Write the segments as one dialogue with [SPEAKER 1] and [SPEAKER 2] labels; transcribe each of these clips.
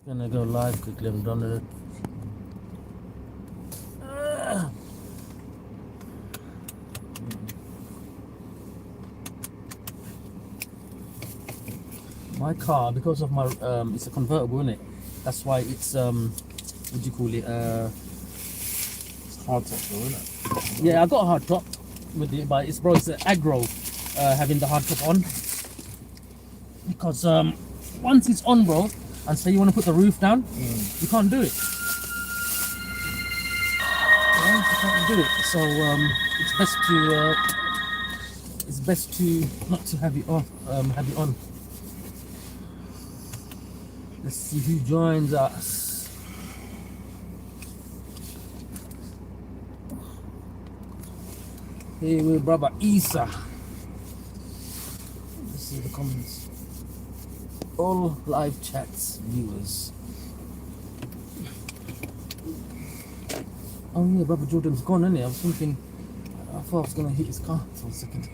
[SPEAKER 1] Gonna go live quickly. I'm done with it. My car, because of my it's a convertible, isn't it? That's why it's what do you call it?
[SPEAKER 2] It's hard top though, isn't it?
[SPEAKER 1] Yeah, I got a hard top with it, but it's aggro having the hard top on, because once it's on, bro, and say you want to put the roof down, you can't do it. Yeah, you can't do it. So it's best to not to have it off, have it on. Let's see who joins us. Hey, we're brother Essa. Let's see the comments. All live chats viewers. Oh yeah, brother Jordan's gone, isn't he? I was thinking, I thought I was gonna hit his car for a second.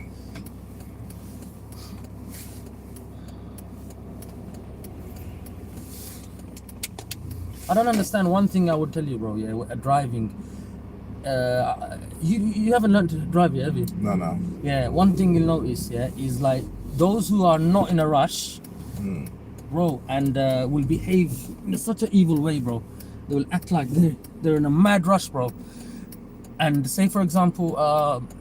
[SPEAKER 1] I don't understand one thing I would tell you, bro. Yeah, driving. You haven't learned to drive yet, have you?
[SPEAKER 2] No.
[SPEAKER 1] Yeah, one thing you'll notice, yeah, is like those who are not in a rush, bro, and will behave in such an evil way, bro. They will act like they're in a mad rush, bro. And say, for example,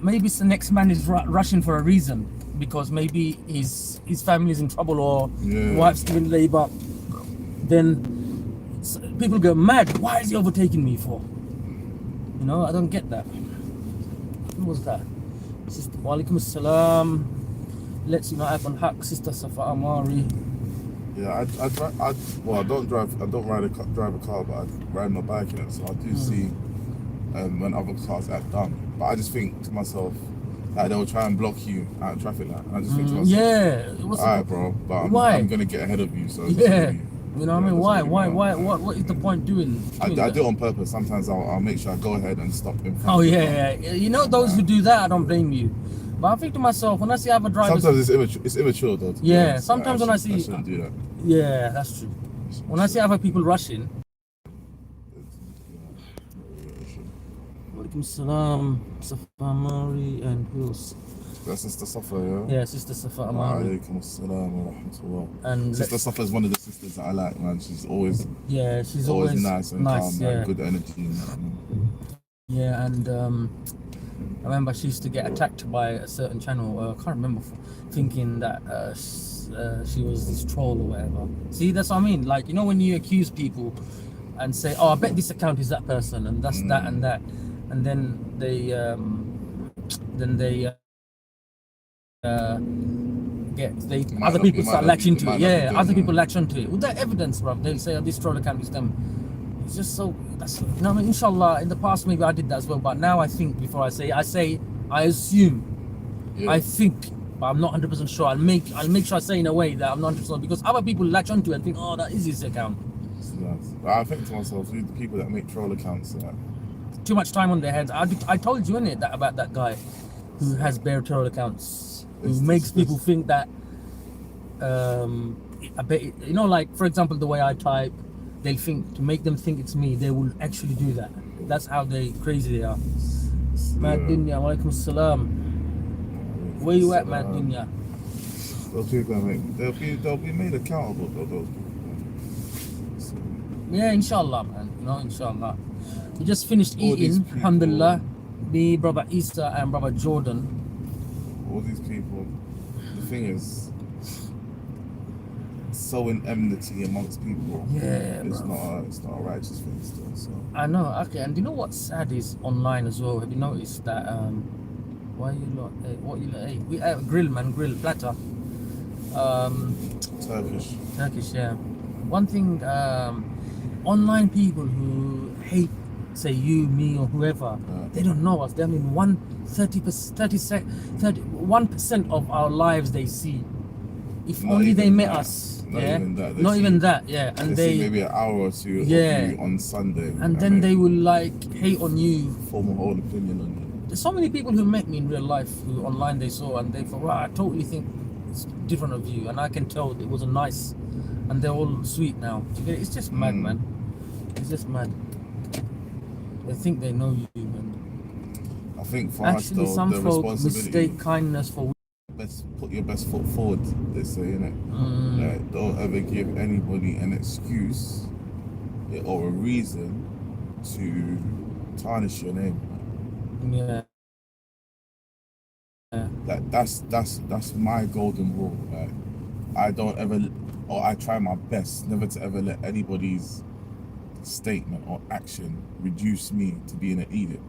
[SPEAKER 1] maybe the next man is rushing for a reason, because maybe his family's in trouble or wife's giving labor. Then people go mad. Why is he overtaking me for? You know, I don't get that. Who was that? Sister, Walaikum Assalam. Let's unite on Haq, Sister Safa Amari.
[SPEAKER 2] Yeah, I don't drive a car, but I ride my bike in it. So I do see when other cars act dumb. But I just think to myself, like they'll try and block you out of traffic light. And I just think to myself,
[SPEAKER 1] yeah,
[SPEAKER 2] alright, bro, but I'm gonna get ahead of you. So
[SPEAKER 1] you know what I mean? Why? What is the point doing
[SPEAKER 2] I do it on purpose. Sometimes I'll make sure I go ahead and stop in front.
[SPEAKER 1] Oh yeah. You know, those who do that, I don't blame you. But I think to myself, when I see other drivers,
[SPEAKER 2] sometimes it's immature though.
[SPEAKER 1] Yeah, sometimes when I see,
[SPEAKER 2] I shouldn't do that.
[SPEAKER 1] Yeah, that's true. When I see other people rushing. Walaikum Salam, Safa Amari, and who else?
[SPEAKER 2] That's Sister Safa, yeah?
[SPEAKER 1] Yeah, Sister Safa Amari.
[SPEAKER 2] Alaikum Assalam wa rahmatullah.
[SPEAKER 1] And
[SPEAKER 2] Sister Safa is one of the sisters that I like, man. She's always nice and calm,
[SPEAKER 1] yeah.
[SPEAKER 2] good energy and that, man.
[SPEAKER 1] Yeah, and I remember she used to get attacked by a certain channel. I can't remember, thinking that she was this troll or whatever. See, that's what I mean. Like, you know, when you accuse people and say, "Oh, I bet this account is that person, and that's that and that," and then they other people start latching to it. Yeah, other people latch onto it with that evidence, bro. They'll say, "Oh, this troll account is them." It's just so, that's, you know what I mean? Inshallah, in the past maybe I did that as well, but now I think before I say, I assume, I think, but I'm not 100% sure. I'll make sure I say in a way that I'm not 100% because other people latch onto it and think, "Oh, that is his account."
[SPEAKER 2] But I think to myself, the people that make troll accounts,
[SPEAKER 1] too much time on their hands. I told you, innit, that about that guy who has bare troll accounts, who makes people think that, I bet, you know, like for example, the way I type, they think, to make them think it's me, they will actually do that. That's how crazy they are. Mad Dunya, Walaikum Salam. Where you at, Mad Dunya?
[SPEAKER 2] Those people they'll be made accountable though, those people.
[SPEAKER 1] Yeah, inshallah, man. You know, inshallah. We just finished eating, alhamdulillah. Me, brother Essa, and brother Jordan.
[SPEAKER 2] All these people, the thing is, sowing enmity amongst people.
[SPEAKER 1] Yeah,
[SPEAKER 2] it's not a righteous thing still. So
[SPEAKER 1] I know. Okay, and you know what's sad is online as well. Have you noticed that? Why you lot? What you lot? Hey, we grill platter. Turkish, yeah. One thing, online people who hate, say you, me, or whoever, they don't know us. They mean 1% of our lives they see. If not only they met us. Not even that, yeah. And
[SPEAKER 2] they see maybe an hour or two of you on Sunday.
[SPEAKER 1] And then they will like hate on you.
[SPEAKER 2] Form a whole opinion on you.
[SPEAKER 1] There's so many people who met me in real life who online they saw and they thought, wow, I totally think it's different of you. And I can tell it was a nice and they're all sweet now. Do you get it? It's just mad, man. It's just mad. They think they know you, man.
[SPEAKER 2] I think for
[SPEAKER 1] Actually,
[SPEAKER 2] us, though,
[SPEAKER 1] some
[SPEAKER 2] the
[SPEAKER 1] folk
[SPEAKER 2] responsibility.
[SPEAKER 1] mistake kindness for.
[SPEAKER 2] Put your best foot forward, they say, innit? Like, don't ever give anybody an excuse or a reason to tarnish your name.
[SPEAKER 1] Yeah.
[SPEAKER 2] Like, that's my golden rule. Like, I don't ever, or I try my best never to ever let anybody's statement or action reduce me to being an idiot.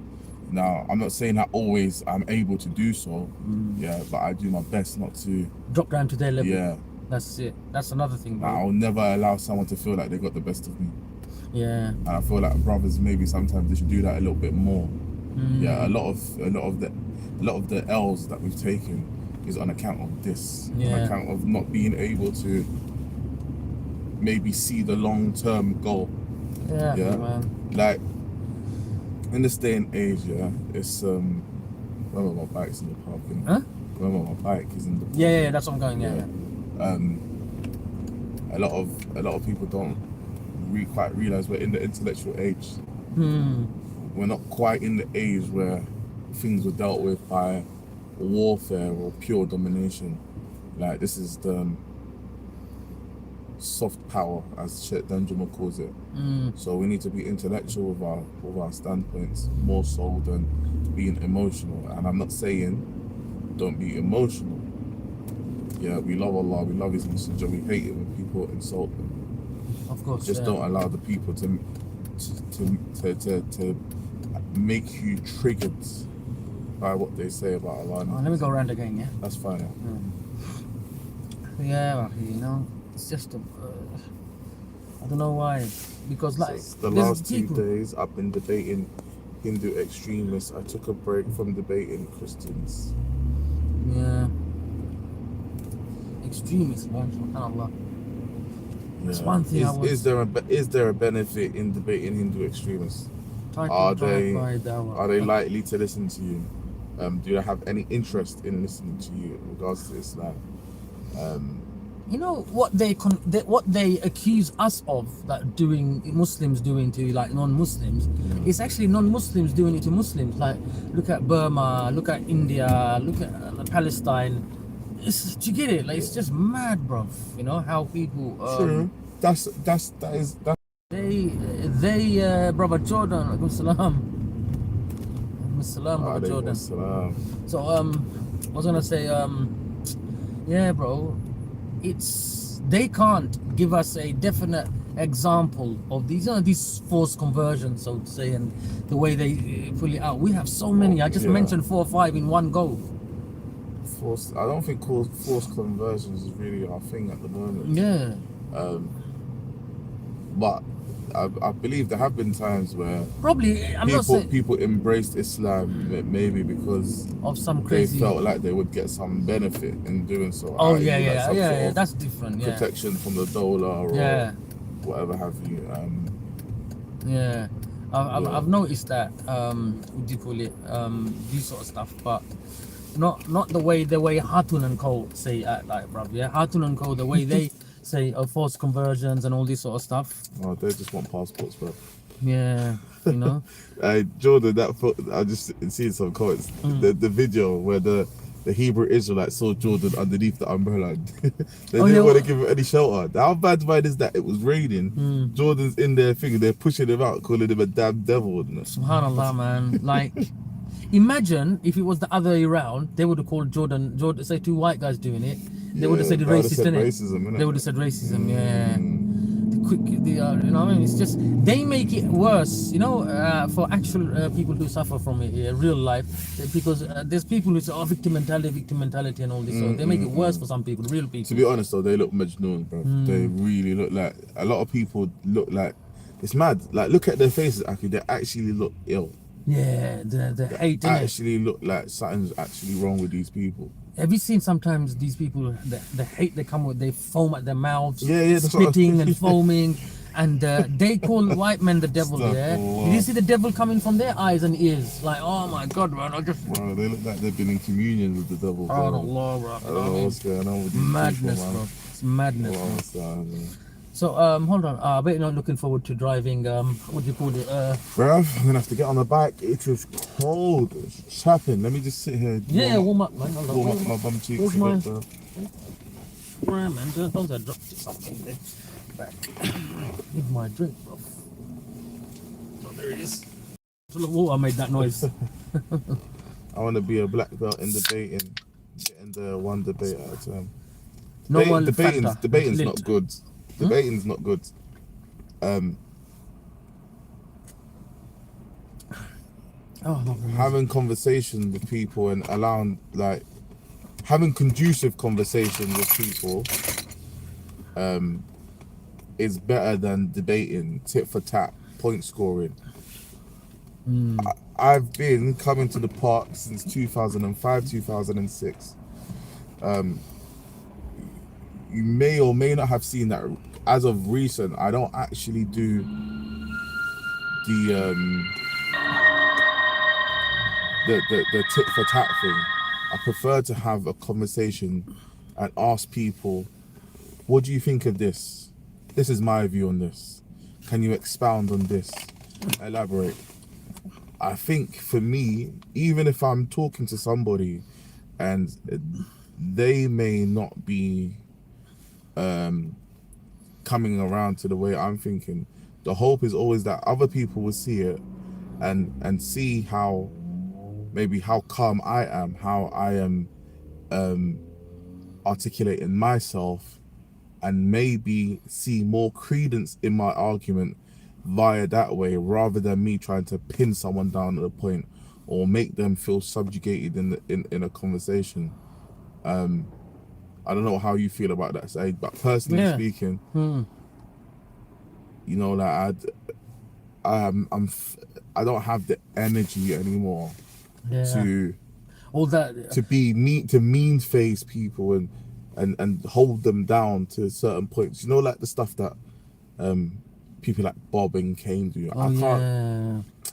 [SPEAKER 2] Now, I'm not saying that always I'm able to do so, yeah, but I do my best not to
[SPEAKER 1] drop down to their level.
[SPEAKER 2] Yeah,
[SPEAKER 1] that's it. That's another thing, bro.
[SPEAKER 2] I'll never allow someone to feel like they got the best of me.
[SPEAKER 1] Yeah.
[SPEAKER 2] And I feel like brothers maybe sometimes they should do that a little bit more. Yeah, a lot of the L's that we've taken is on account of this, on account of not being able to maybe see the long-term goal.
[SPEAKER 1] Yeah, man.
[SPEAKER 2] Like, in this day and age, yeah, it's remember my bike's in the parking.
[SPEAKER 1] Huh?
[SPEAKER 2] Remember my bike is in the parking.
[SPEAKER 1] Yeah, that's what I'm going. Yeah.
[SPEAKER 2] A lot of people don't quite realize we're in the intellectual age. We're not quite in the age where things were dealt with by warfare or pure domination. Like, this is the soft power, as Sheikh Danjuma calls it. So we need to be intellectual with our standpoints more so than being emotional. And I'm not saying don't be emotional. Yeah, we love Allah, we love His Messenger, we hate it when people insult them.
[SPEAKER 1] Of course.
[SPEAKER 2] Just don't allow the people to make you triggered by what they say about Allah.
[SPEAKER 1] Oh, let me go around again. Yeah.
[SPEAKER 2] That's fine.
[SPEAKER 1] Yeah, you know. It's just I don't know why, because like
[SPEAKER 2] the last 2 days I've been debating Hindu extremists. I took a break from debating Christians.
[SPEAKER 1] Yeah, extremists, man. SubhanAllah. It's one thing.
[SPEAKER 2] Is there a benefit in debating Hindu extremists? Are they likely to listen to you? Do they have any interest in listening to you in regards to Islam?
[SPEAKER 1] You know what they accuse us of, that Muslims doing to like non-Muslims. It's actually non-Muslims doing it to Muslims. Like, look at Burma, look at India, look at Palestine. Do you get it? Like, it's just mad, bruv. You know how people.
[SPEAKER 2] True. That is.
[SPEAKER 1] They brother Jordan. Alaikum salam. Brother Jordan. So I was gonna say yeah, bro. They can't give us a definite example of these, these forced conversions, so to say, and the way they pull it out. We have so many. I just mentioned 4 or 5 in one go.
[SPEAKER 2] I don't think forced conversions is really our thing at the moment.
[SPEAKER 1] Yeah.
[SPEAKER 2] But I believe there have been times where
[SPEAKER 1] probably
[SPEAKER 2] people embraced Islam maybe because
[SPEAKER 1] of some crazy,
[SPEAKER 2] they felt like they would get some benefit in doing so.
[SPEAKER 1] Oh yeah, that's different. Yeah.
[SPEAKER 2] Protection from the Dawla or whatever have you.
[SPEAKER 1] I've noticed that. What do you call it? These sort of stuff, but not the way Hatun and Co say like, bruv. Yeah, Hatun and Co, the way they say forced conversions and all this sort of stuff.
[SPEAKER 2] Oh, they just want passports, bro.
[SPEAKER 1] Yeah, you know.
[SPEAKER 2] Jordan, I just seen some comments. The video where the Hebrew Israelites saw Jordan underneath the umbrella. They didn't want to give him any shelter. How bad is that? It was raining. Jordan's in their thing. They're pushing him out, calling him a damn devil.
[SPEAKER 1] SubhanAllah, man. Like, imagine if it was the other way around. They would have called Jordan. Say 2 white guys doing it. They would have said racist, innit? They would have said racism, yeah. You know what I mean? It's just, they make it worse, you know, for actual people who suffer from it in real life. Because there's people who say, victim mentality and all this. So they make it worse for some people, real people.
[SPEAKER 2] To be honest though, they look majnoon, bro. They really look like, a lot of people look like, it's mad. Like, look at their faces, actually, they actually look ill.
[SPEAKER 1] Yeah, the hate,
[SPEAKER 2] they actually look like something's actually wrong with these people.
[SPEAKER 1] Have you seen sometimes these people, the hate they come with, they foam at their mouths,
[SPEAKER 2] spitting
[SPEAKER 1] and foaming, and they call white men the devil. Did you see the devil coming from their eyes and ears? Like, oh my God, man,
[SPEAKER 2] bro, they look like they've been in communion with the devil, bro.
[SPEAKER 1] Allah, bro.
[SPEAKER 2] I don't know what's going on with these
[SPEAKER 1] madness,
[SPEAKER 2] people, man.
[SPEAKER 1] Bro. It's madness,
[SPEAKER 2] bro.
[SPEAKER 1] So hold on. I bet you're not looking forward to driving. What do you call it?
[SPEAKER 2] Bruv, I'm gonna have to get on the bike. It is cold. It's chapping. Let me just sit here.
[SPEAKER 1] Yeah, warm up, man. Hold on.
[SPEAKER 2] Warm up my bum cheeks.
[SPEAKER 1] Where's
[SPEAKER 2] a
[SPEAKER 1] my-
[SPEAKER 2] bit, bruv.
[SPEAKER 1] Yeah, man. Don't I drop something there? Back. Need my drink, bro. Oh, there it is. Full of water made that noise.
[SPEAKER 2] I want to be a black belt in debating. Getting the one debate at a time.
[SPEAKER 1] No one
[SPEAKER 2] Debating's
[SPEAKER 1] Fanta.
[SPEAKER 2] not good. Debating's not good. Having conversations with people and allowing, like, having conducive conversations with people is better than debating, tit for tat, point scoring. I've been coming to the park since 2005, 2006. You may or may not have seen that as of recent, I don't actually do the tit for tat thing. I prefer to have a conversation and ask people, what do you think of this? This is my view on this. Can you expound on this? Elaborate. I think for me, even if I'm talking to somebody and they may not be coming around to the way I'm thinking, the hope is always that other people will see it and see how, maybe how calm I am, how I am articulating myself, and maybe see more credence in my argument via that way, rather than me trying to pin someone down at a point or make them feel subjugated in a conversation. I don't know how you feel about that, Syed, but personally speaking, you know, like I don't have the energy anymore to
[SPEAKER 1] all that
[SPEAKER 2] to mean face people and hold them down to certain points. You know, like the stuff that people like Bob and Kane do.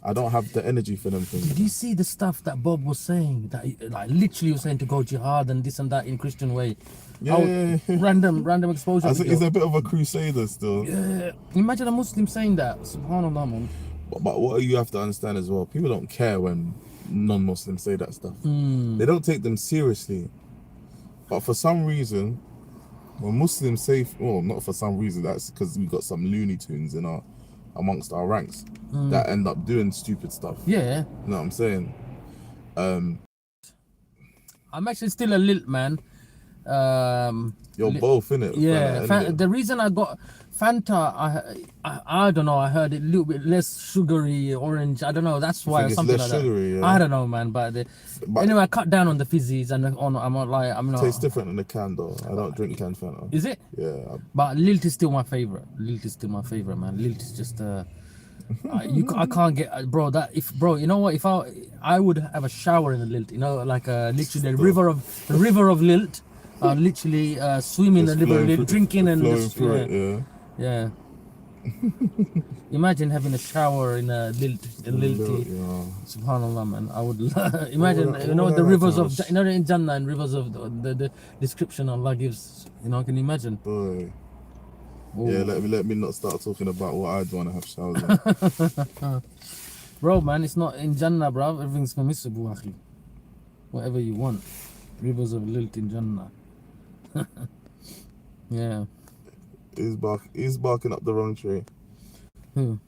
[SPEAKER 2] I don't have the energy for them things.
[SPEAKER 1] Did you see the stuff that Bob was saying? That like literally was saying to go jihad and this and that in Christian way.
[SPEAKER 2] Yeah.
[SPEAKER 1] Random exposure.
[SPEAKER 2] I think he's a bit of a crusader still.
[SPEAKER 1] Yeah. Imagine a Muslim saying that. Subhanallah, man.
[SPEAKER 2] But what you have to understand as well, people don't care when non-Muslims say that stuff. They don't take them seriously. But for some reason, when Muslims say, well, not for some reason, that's because we got some Looney Tunes amongst our ranks that end up doing stupid stuff.
[SPEAKER 1] Yeah.
[SPEAKER 2] You know what I'm saying?
[SPEAKER 1] I'm actually still a lilt, man.
[SPEAKER 2] You're both, innit?
[SPEAKER 1] Yeah. The reason I got Fanta, I don't know. I heard it a little bit less sugary, orange. I don't know. That's why something like
[SPEAKER 2] sugary,
[SPEAKER 1] that.
[SPEAKER 2] Yeah.
[SPEAKER 1] I don't know, man. But anyway, I cut down on the fizzies and I'm not.
[SPEAKER 2] Tastes different in the can though. I don't drink canned Fanta.
[SPEAKER 1] Is it?
[SPEAKER 2] Yeah.
[SPEAKER 1] But Lilt is still my favorite. Lilt is still my favorite, man. Lilt is just I can't get bro. You know what? If I would have a shower in the Lilt, you know, like literally a river of Lilt. Literally swimming in the river of Lilt, drinking and just, yeah. Imagine having a shower in a Lilt tea.
[SPEAKER 2] Yeah.
[SPEAKER 1] Subhanallah, man. I would imagine, the rivers of, in Jannah and rivers of the description Allah gives. You know, can you imagine?
[SPEAKER 2] Boy. Ooh. Yeah, let me not start talking about what I'd want to have showers in.
[SPEAKER 1] Bro, man, it's not in Jannah, bro. Everything's permissible, akhi. Whatever you want. Rivers of Lilt in Jannah. Yeah.
[SPEAKER 2] He's barking up the wrong tree.
[SPEAKER 1] Who?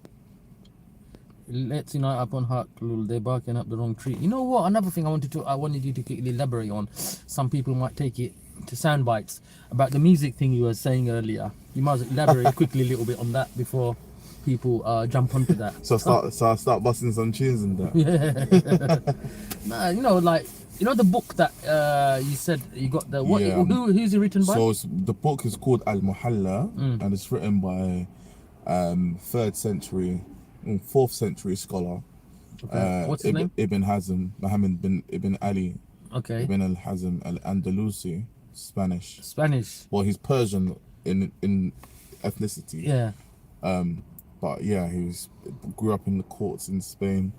[SPEAKER 1] Let's unite upon haq, lul. They're barking up the wrong tree. You know what? Another thing I wanted you to quickly elaborate on. Some people might take it to sound bites about the music thing you were saying earlier. You might elaborate quickly a little bit on that before people jump onto that.
[SPEAKER 2] So I start busting some tunes and that.
[SPEAKER 1] Yeah. Nah, the book that you said you got the what? Yeah. Who's it written by?
[SPEAKER 2] So the book is called Al Muhalla, and it's written by 4th century scholar.
[SPEAKER 1] Okay. What's his name?
[SPEAKER 2] Ibn Hazm, Muhammad bin Ibn Ali.
[SPEAKER 1] Okay.
[SPEAKER 2] Ibn al-Hazm al-Andalusi, Spanish. Well, he's Persian in ethnicity.
[SPEAKER 1] Yeah.
[SPEAKER 2] But yeah, he grew up in the courts in Spain.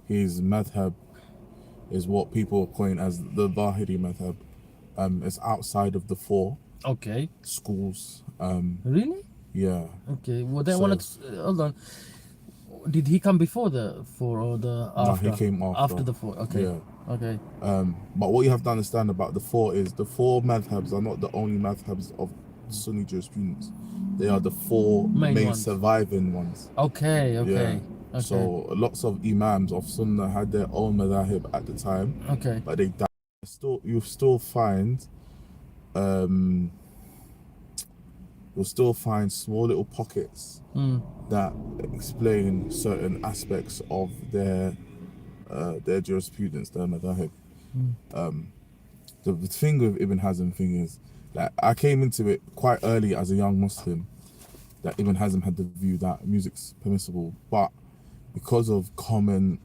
[SPEAKER 2] His madhab is what people coin as the Zahiri madhab. It's outside of the four.
[SPEAKER 1] Okay.
[SPEAKER 2] schools.
[SPEAKER 1] Really?
[SPEAKER 2] Yeah.
[SPEAKER 1] Okay. Well, then
[SPEAKER 2] So-
[SPEAKER 1] wanted to, hold on. Did he come before the 4 or the
[SPEAKER 2] No,
[SPEAKER 1] after?
[SPEAKER 2] he came after.
[SPEAKER 1] The 4. Okay.
[SPEAKER 2] Yeah.
[SPEAKER 1] Okay.
[SPEAKER 2] But what you have to understand about the 4 is the 4 madhabs are not the only madhabs of Sunni jurisprudence. They are the 4
[SPEAKER 1] Main
[SPEAKER 2] main
[SPEAKER 1] ones.
[SPEAKER 2] surviving ones.
[SPEAKER 1] Okay. Okay.
[SPEAKER 2] Yeah. So lots of imams of Sunnah had their own madhahib at the time,
[SPEAKER 1] Okay.
[SPEAKER 2] but they died. You still find you'll still find small little pockets that explain certain aspects of their jurisprudence, their madhahib. The thing with Ibn Hazm thing is that I came into it quite early as a young Muslim, that Ibn Hazm had the view that music's permissible, but because of common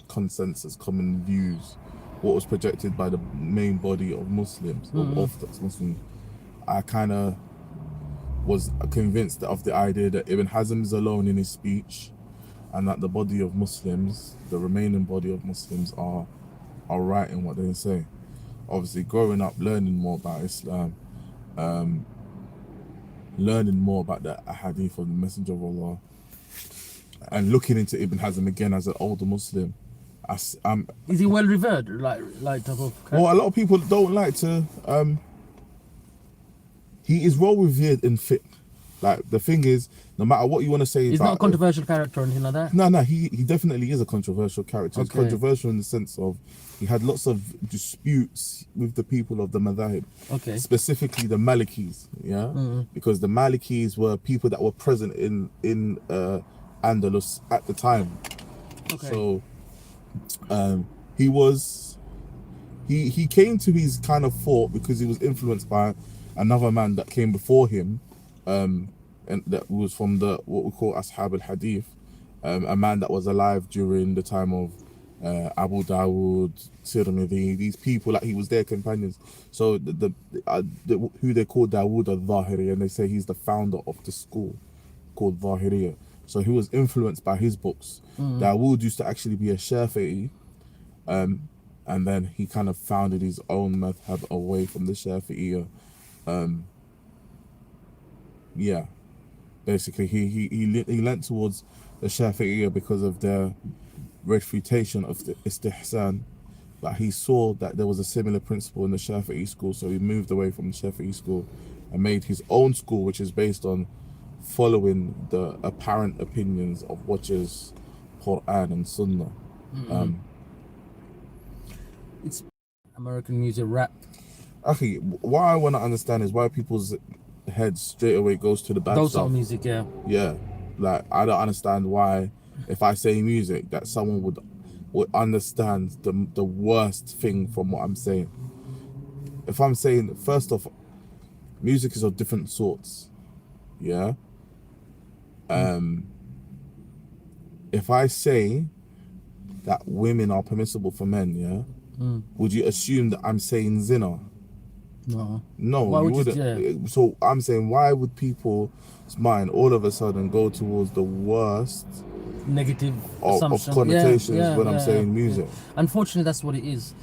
[SPEAKER 2] consensus, common views, what was projected by the main body of Muslims, of Orthodox Muslims, I kind of was convinced of the idea that Ibn Hazm is alone in his speech, and that the body of Muslims, the remaining body of Muslims, are right in what they say. Obviously, growing up, learning more about Islam, learning more about the hadith of the Messenger of Allah, and looking into Ibn Hazm again as an older Muslim,
[SPEAKER 1] Is he well revered? Like type of.
[SPEAKER 2] well, a lot of people don't like to. He is well revered in fiqh. Like, the thing is, no matter what you want to say,
[SPEAKER 1] He's not a controversial character or anything like that.
[SPEAKER 2] No, he definitely is a controversial character. He's
[SPEAKER 1] Okay.
[SPEAKER 2] controversial in the sense of he had lots of disputes with the people of the madhahib,
[SPEAKER 1] Okay.
[SPEAKER 2] specifically the Malikis, because the Malikis were people that were present in Andalus at the time.
[SPEAKER 1] Okay.
[SPEAKER 2] So he came to his kind of thought because he was influenced by another man that came before him, and that was from the what we call Ashab al-Hadith, a man that was alive during the time of Abu Dawood, Tirmidhi, these people, like he was their companions. So the who they call Dawood al-Zahiri, and they say he's the founder of the school called Zahiriyya. So he was influenced by his books. Dawood used to actually be a Shafi'i, and then he kind of founded his own madhab away from the Shafi'iyya. Yeah, basically he leant towards the Shafi'iyya because of their refutation of the istihsan, but he saw that there was a similar principle in the Shafi'i school, so he moved away from the Shafi'i school and made his own school, which is based on following the apparent opinions of watchers Quran and Sunnah.
[SPEAKER 1] It's American music, rap.
[SPEAKER 2] Okay, what I want to understand is why people's head straight away goes to the bad
[SPEAKER 1] Those
[SPEAKER 2] stuff.
[SPEAKER 1] are music, yeah.
[SPEAKER 2] Yeah, like I don't understand why, if I say music, that someone would understand the worst thing from what I'm saying. If I'm saying, first off, music is of different sorts, yeah. If I say that women are permissible for men, yeah, would you assume that I'm saying zina?
[SPEAKER 1] No.
[SPEAKER 2] No,
[SPEAKER 1] Why
[SPEAKER 2] you
[SPEAKER 1] would you-
[SPEAKER 2] wouldn't.
[SPEAKER 1] yeah.
[SPEAKER 2] So I'm saying, why would people's mind all of a sudden go towards the worst
[SPEAKER 1] Negative
[SPEAKER 2] of
[SPEAKER 1] assumption.
[SPEAKER 2] connotations
[SPEAKER 1] Yeah,
[SPEAKER 2] when I'm
[SPEAKER 1] yeah,
[SPEAKER 2] saying
[SPEAKER 1] yeah.
[SPEAKER 2] music?
[SPEAKER 1] Unfortunately, that's what it is.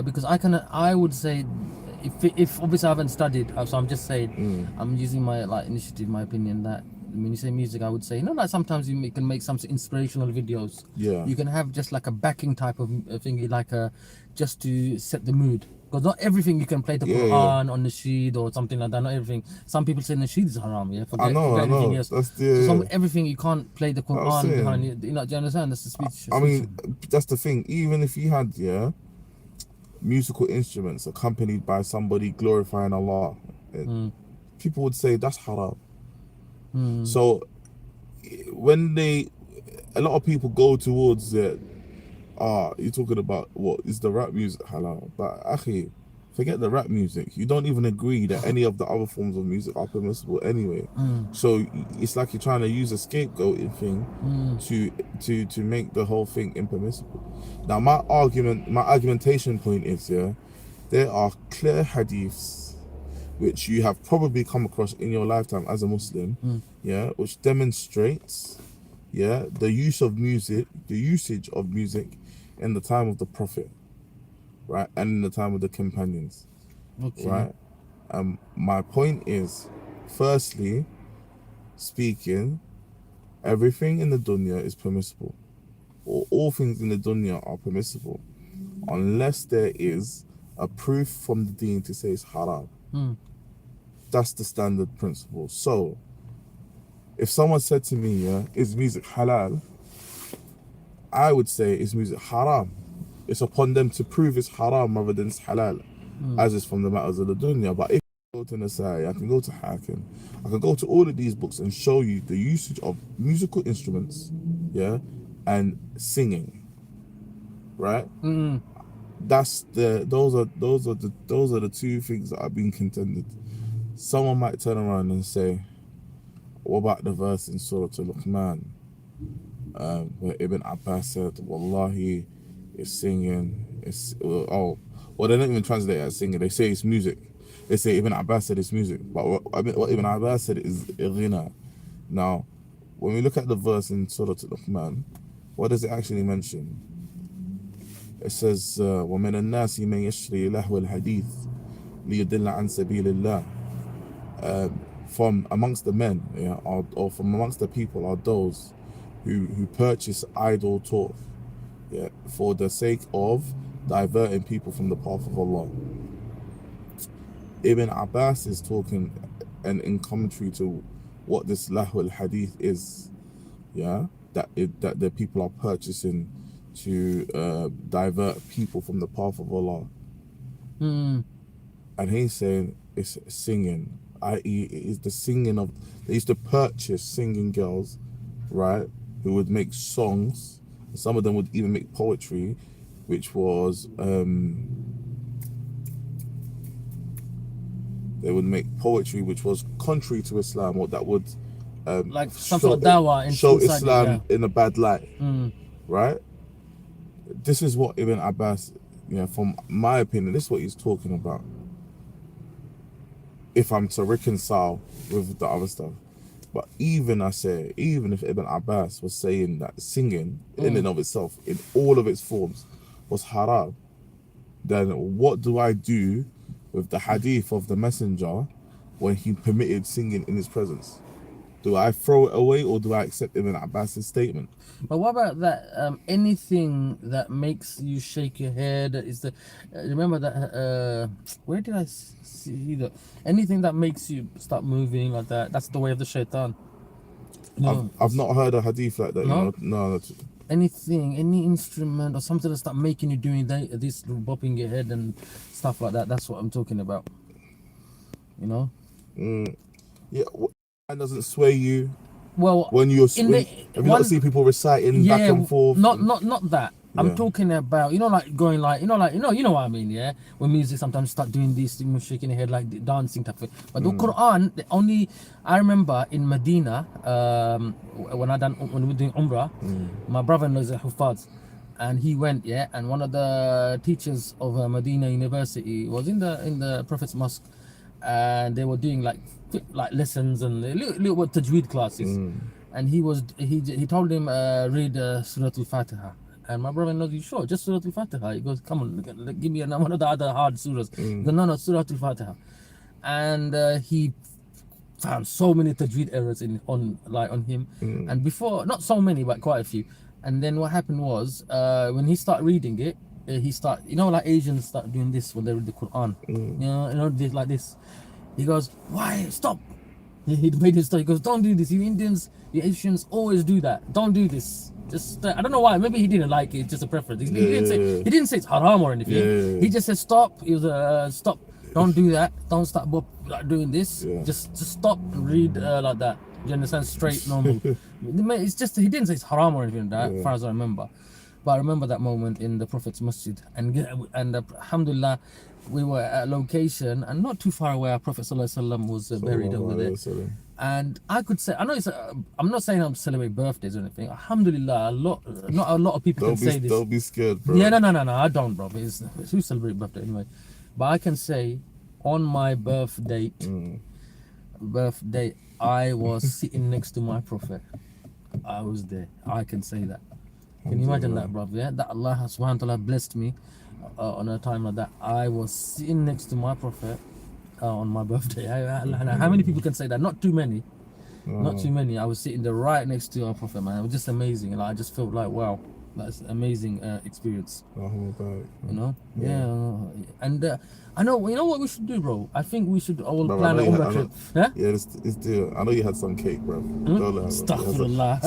[SPEAKER 1] Because I would say, if obviously I haven't studied, so I'm just saying, I'm using my initiative, my opinion, that when you say music, I would say, like sometimes you can make some inspirational videos.
[SPEAKER 2] Yeah.
[SPEAKER 1] You can have just like a backing type of thing, like just to set the mood. Because not everything you can play the Quran on Nasheed or something like that. Not everything. Some people say Nasheed is haram. Yeah, forget everything else.
[SPEAKER 2] That's
[SPEAKER 1] So everything you can't play the Quran
[SPEAKER 2] saying.
[SPEAKER 1] behind it. Do you understand? That's the speech.
[SPEAKER 2] I mean, that's the thing. Even if you had musical instruments accompanied by somebody glorifying Allah, people would say that's haram. So when a lot of people go towards it, you're talking about what is the rap music halal? But akhi, forget the rap music. You don't even agree that any of the other forms of music are permissible anyway. So it's like you're trying to use a scapegoating thing to make the whole thing impermissible. Now my argumentation point is, there are clear hadiths which you have probably come across in your lifetime as a Muslim, which demonstrates the usage of music in the time of the Prophet. right, and in the time of the companions,
[SPEAKER 1] Okay.
[SPEAKER 2] right? My point is, firstly speaking, everything in the dunya is permissible, or all things in the dunya are permissible, unless there is a proof from the deen to say it's haram. That's the standard principle. So, if someone said to me, yeah, is music halal? I would say, is music haram? It's upon them to prove it's haram rather than it's halal, as is from the matters of the dunya. But if I go to Nasai, I can go to Hakim, I can go to all of these books and show you the usage of musical instruments, yeah, and singing, right? Those are the two things that are being contended. Someone might turn around and say, what about the verse in Surah Al-Luqman, where Ibn Abbas said, Wallahi, it's singing, well, they don't even translate it as singing, they say it's music. They say Ibn Abbas said it's music, but what Ibn Abbas said is ghina. Now, when we look at the verse in Surah Al-Luqman, what does it actually mention? It says, وَمِنَ النَّاسِ مَنْ يَشْرِي لَهْوَ الْحَدِيثِ لِيُضِلَّ عَنْ سَبِيلِ اللَّهِ. From amongst the men, yeah, or from amongst the people are those who purchase idle talk, yeah, for the sake of diverting people from the path of Allah. Ibn Abbas is talking, and in commentary to what this lahu al-hadith is, yeah, that the people are purchasing to divert people from the path of Allah. And he's saying it's singing, i.e. it is the singing of, they used to purchase singing girls, right, who would make songs. Some of them would even make poetry, which was they would make poetry which was contrary to Islam, or that would
[SPEAKER 1] like some sort of dawah
[SPEAKER 2] show Islam in a bad light, right? This is what Ibn Abbas, you know, from my opinion, this is what he's talking about. If I'm to reconcile with the other stuff. But even if Ibn Abbas was saying that singing in and of itself, in all of its forms, was haram, then what do I do with the hadith of the messenger when he permitted singing in his presence? Do I throw it away, or do I accept Ibn Abbas's statement?
[SPEAKER 1] But what about that? Anything that makes you shake your head is the. Remember that? Where did I see that? Anything that makes you start moving like that. That's the way of the shaitan. No,
[SPEAKER 2] I've not heard a hadith like that.
[SPEAKER 1] No?
[SPEAKER 2] You know? No.
[SPEAKER 1] Anything, any instrument or something that start making you doing this, bopping your head and stuff like that. That's what I'm talking about. You know.
[SPEAKER 2] Yeah. That doesn't sway you.
[SPEAKER 1] Well,
[SPEAKER 2] when you're have you not seen people reciting back and forth?
[SPEAKER 1] Not that. Yeah. I'm talking about, you know, like going like, you know what I mean, yeah. When music sometimes start doing this, shaking your head like dancing type of thing. But the Quran, I remember in Medina, when we were doing Umrah, my brother-in-law is a Hufaz, and he went, yeah, and one of the teachers of Medina University was in the Prophet's Mosque, and they were doing like lessons and little bit tajweed classes, and he told him read Surah Al-Fatiha, and my brother-in-law, you sure, just Surah Al-Fatiha? He goes, come on, give me one of the other hard surahs. He goes, no, Surah Al-Fatiha. And he found so many tajweed errors on him, and before, not so many but quite a few. And then what happened was, when he started reading it, like Asians start doing this when they read the Quran, this like this. He goes, why? Stop. He made his stop. He goes, don't do this. You Indians, you Asians always do that. Don't do this. Just, I don't know why. Maybe he didn't like it. It's just a preference. He didn't say it's haram or anything. Yeah. He just said, stop. He was, stop. Don't do that. Don't start doing this. Yeah. Just stop and read like that. Do you understand? Straight, normal. It's just, he didn't say it's haram or anything like that, as far as I remember. But I remember that moment in the Prophet's Masjid. And alhamdulillah, we were at a location, and not too far away, our Prophet ﷺ was buried over there. And I could say, I know I'm not saying I'm celebrating birthdays or anything. Alhamdulillah, not a lot of people can say this.
[SPEAKER 2] Don't be scared, bro.
[SPEAKER 1] Yeah, no, I don't, bro. Who celebrate birthday anyway? But I can say, on my birthday, I was sitting next to my Prophet. I was there. I can say that. Can you imagine that, bro? Yeah, that Allah subhanahu wa ta'ala blessed me on a time like that, I was sitting next to my prophet on my birthday. How many people can say that? Not too many. Not too many. I was sitting there right next to our prophet, man. It was just amazing. Like, I just felt like, wow, that's an amazing experience.
[SPEAKER 2] You
[SPEAKER 1] know? Yeah. And I know, you know what we should do, bro? I think we should all plan an Umrah trip. Yeah?
[SPEAKER 2] Yeah, it's deal. I know you had some cake, bro.
[SPEAKER 1] Astaghfirullah.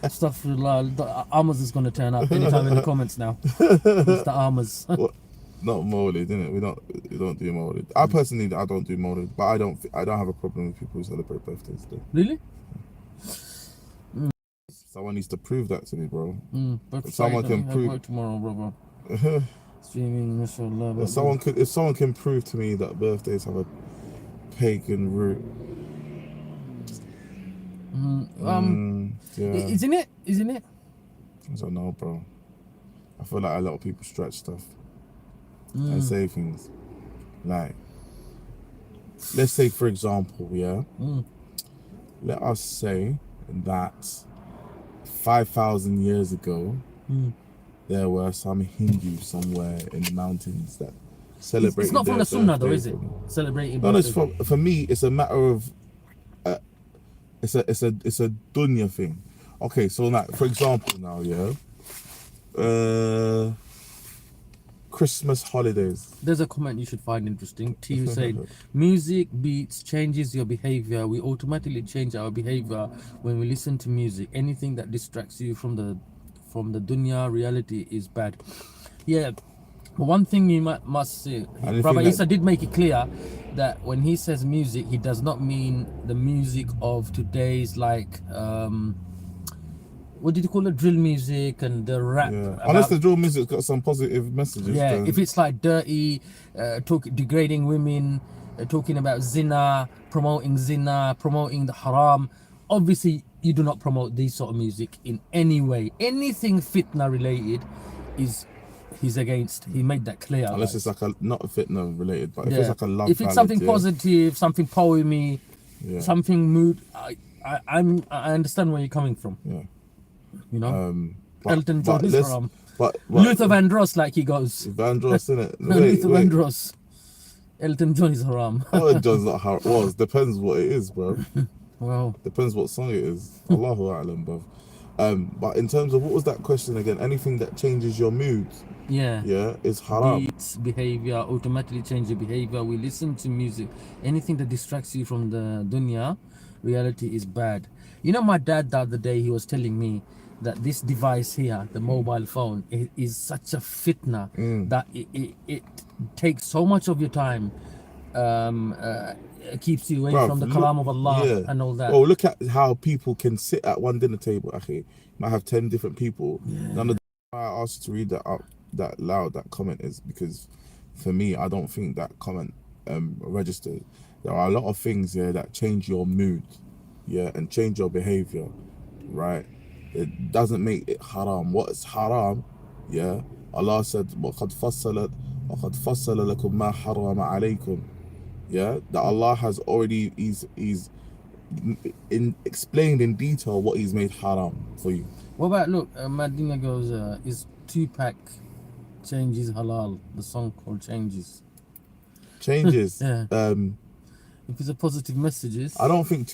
[SPEAKER 1] Astaghfirullah. Armas is going to turn up anytime in the comments now. Mr. Armas.
[SPEAKER 2] Not Mawlid, innit? We don't do Mawlid. I personally, I don't do Mawlid, but I don't have a problem with people who celebrate birthdays though.
[SPEAKER 1] Really?
[SPEAKER 2] Someone needs to prove that to me, bro.
[SPEAKER 1] But
[SPEAKER 2] someone can prove
[SPEAKER 1] work tomorrow, bro. Streaming, mashallah.
[SPEAKER 2] If someone can prove to me that birthdays have a pagan root. Yeah.
[SPEAKER 1] Isn't it?
[SPEAKER 2] I don't know, bro. I feel like a lot of people stretch stuff and say things like, let's say for example, let us say that 5,000 years ago there were some Hindus somewhere in the mountains that celebrated.
[SPEAKER 1] It's not from the Sunnah though, is it? Celebrating.
[SPEAKER 2] No, it's for me. It's a matter of it's a dunya thing. Okay, so now for example, Christmas holidays.
[SPEAKER 1] There's a comment you should find interesting. T said, music beats changes your behavior. We automatically change our behavior when we listen to music. Anything that distracts you from the dunya reality is bad. Yeah, but one thing you must say, Brother Essa did make it clear that when he says music, he does not mean the music of today's, like what did you call it, drill music and the rap.
[SPEAKER 2] Unless the drill music's got some positive messages.
[SPEAKER 1] Yeah, if it's like dirty, degrading women, talking about zina, promoting the haram, obviously you do not promote these sort of music in any way. Anything fitna related he's against. He made that clear.
[SPEAKER 2] Unless it's like not a fitna related, but if it's like a love
[SPEAKER 1] if it's something positive, something poemy, something mood, I understand where you're coming from.
[SPEAKER 2] Yeah.
[SPEAKER 1] You know, Elton John is haram. But Luther Vandross, like he goes.
[SPEAKER 2] Vandross, innit?
[SPEAKER 1] No, Luther Vandross. Elton John is haram.
[SPEAKER 2] Elton John's not haram. Well, it depends what it is, bro.
[SPEAKER 1] Wow.
[SPEAKER 2] Depends what song it is. Allahu A'lam, bro. But in terms of, what was that question again? Anything that changes your mood.
[SPEAKER 1] Yeah,
[SPEAKER 2] is haram.
[SPEAKER 1] Beats, behavior, automatically change your behavior. We listen to music. Anything that distracts you from the dunya reality is bad. You know, my dad the other day, he was telling me that this device here, the mobile phone, is such a fitna that it takes so much of your time, keeps you away from the kalam of Allah and all that.
[SPEAKER 2] Oh, look at how people can sit at one dinner table. Actually, might have 10 different people. None of the I asked you to read that out that loud. That comment is because, for me, I don't think that comment registered. There are a lot of things that change your mood, and change your behavior, right? It doesn't make it haram. What is haram? Allah said, وَقَدْ فَصَّلَ لَكُمْ مَا حَرَّمَ عَلَيْكُمْ. That Allah has already he's explained in detail what He's made haram for you.
[SPEAKER 1] What about, look, Madina goes, is Tupac Changes halal? The song called Changes.
[SPEAKER 2] Changes.
[SPEAKER 1] If it's a positive messages.
[SPEAKER 2] I don't think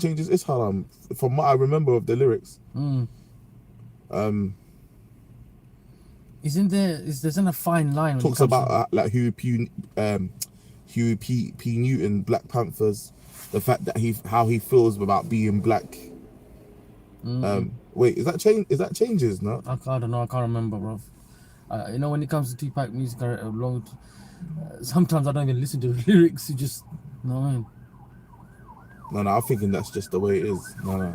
[SPEAKER 2] Changes is haram. From what I remember of the lyrics.
[SPEAKER 1] Isn't a fine line when
[SPEAKER 2] talks about like Huey P. Newton, Black Panthers, the fact that how he feels about being black. Wait, is that Changes? No,
[SPEAKER 1] I don't know. I can't remember, bro. You know, when it comes to Tupac music, sometimes I don't even listen to the lyrics. You just, you know what I mean?
[SPEAKER 2] No, I'm thinking that's just the way it is. No.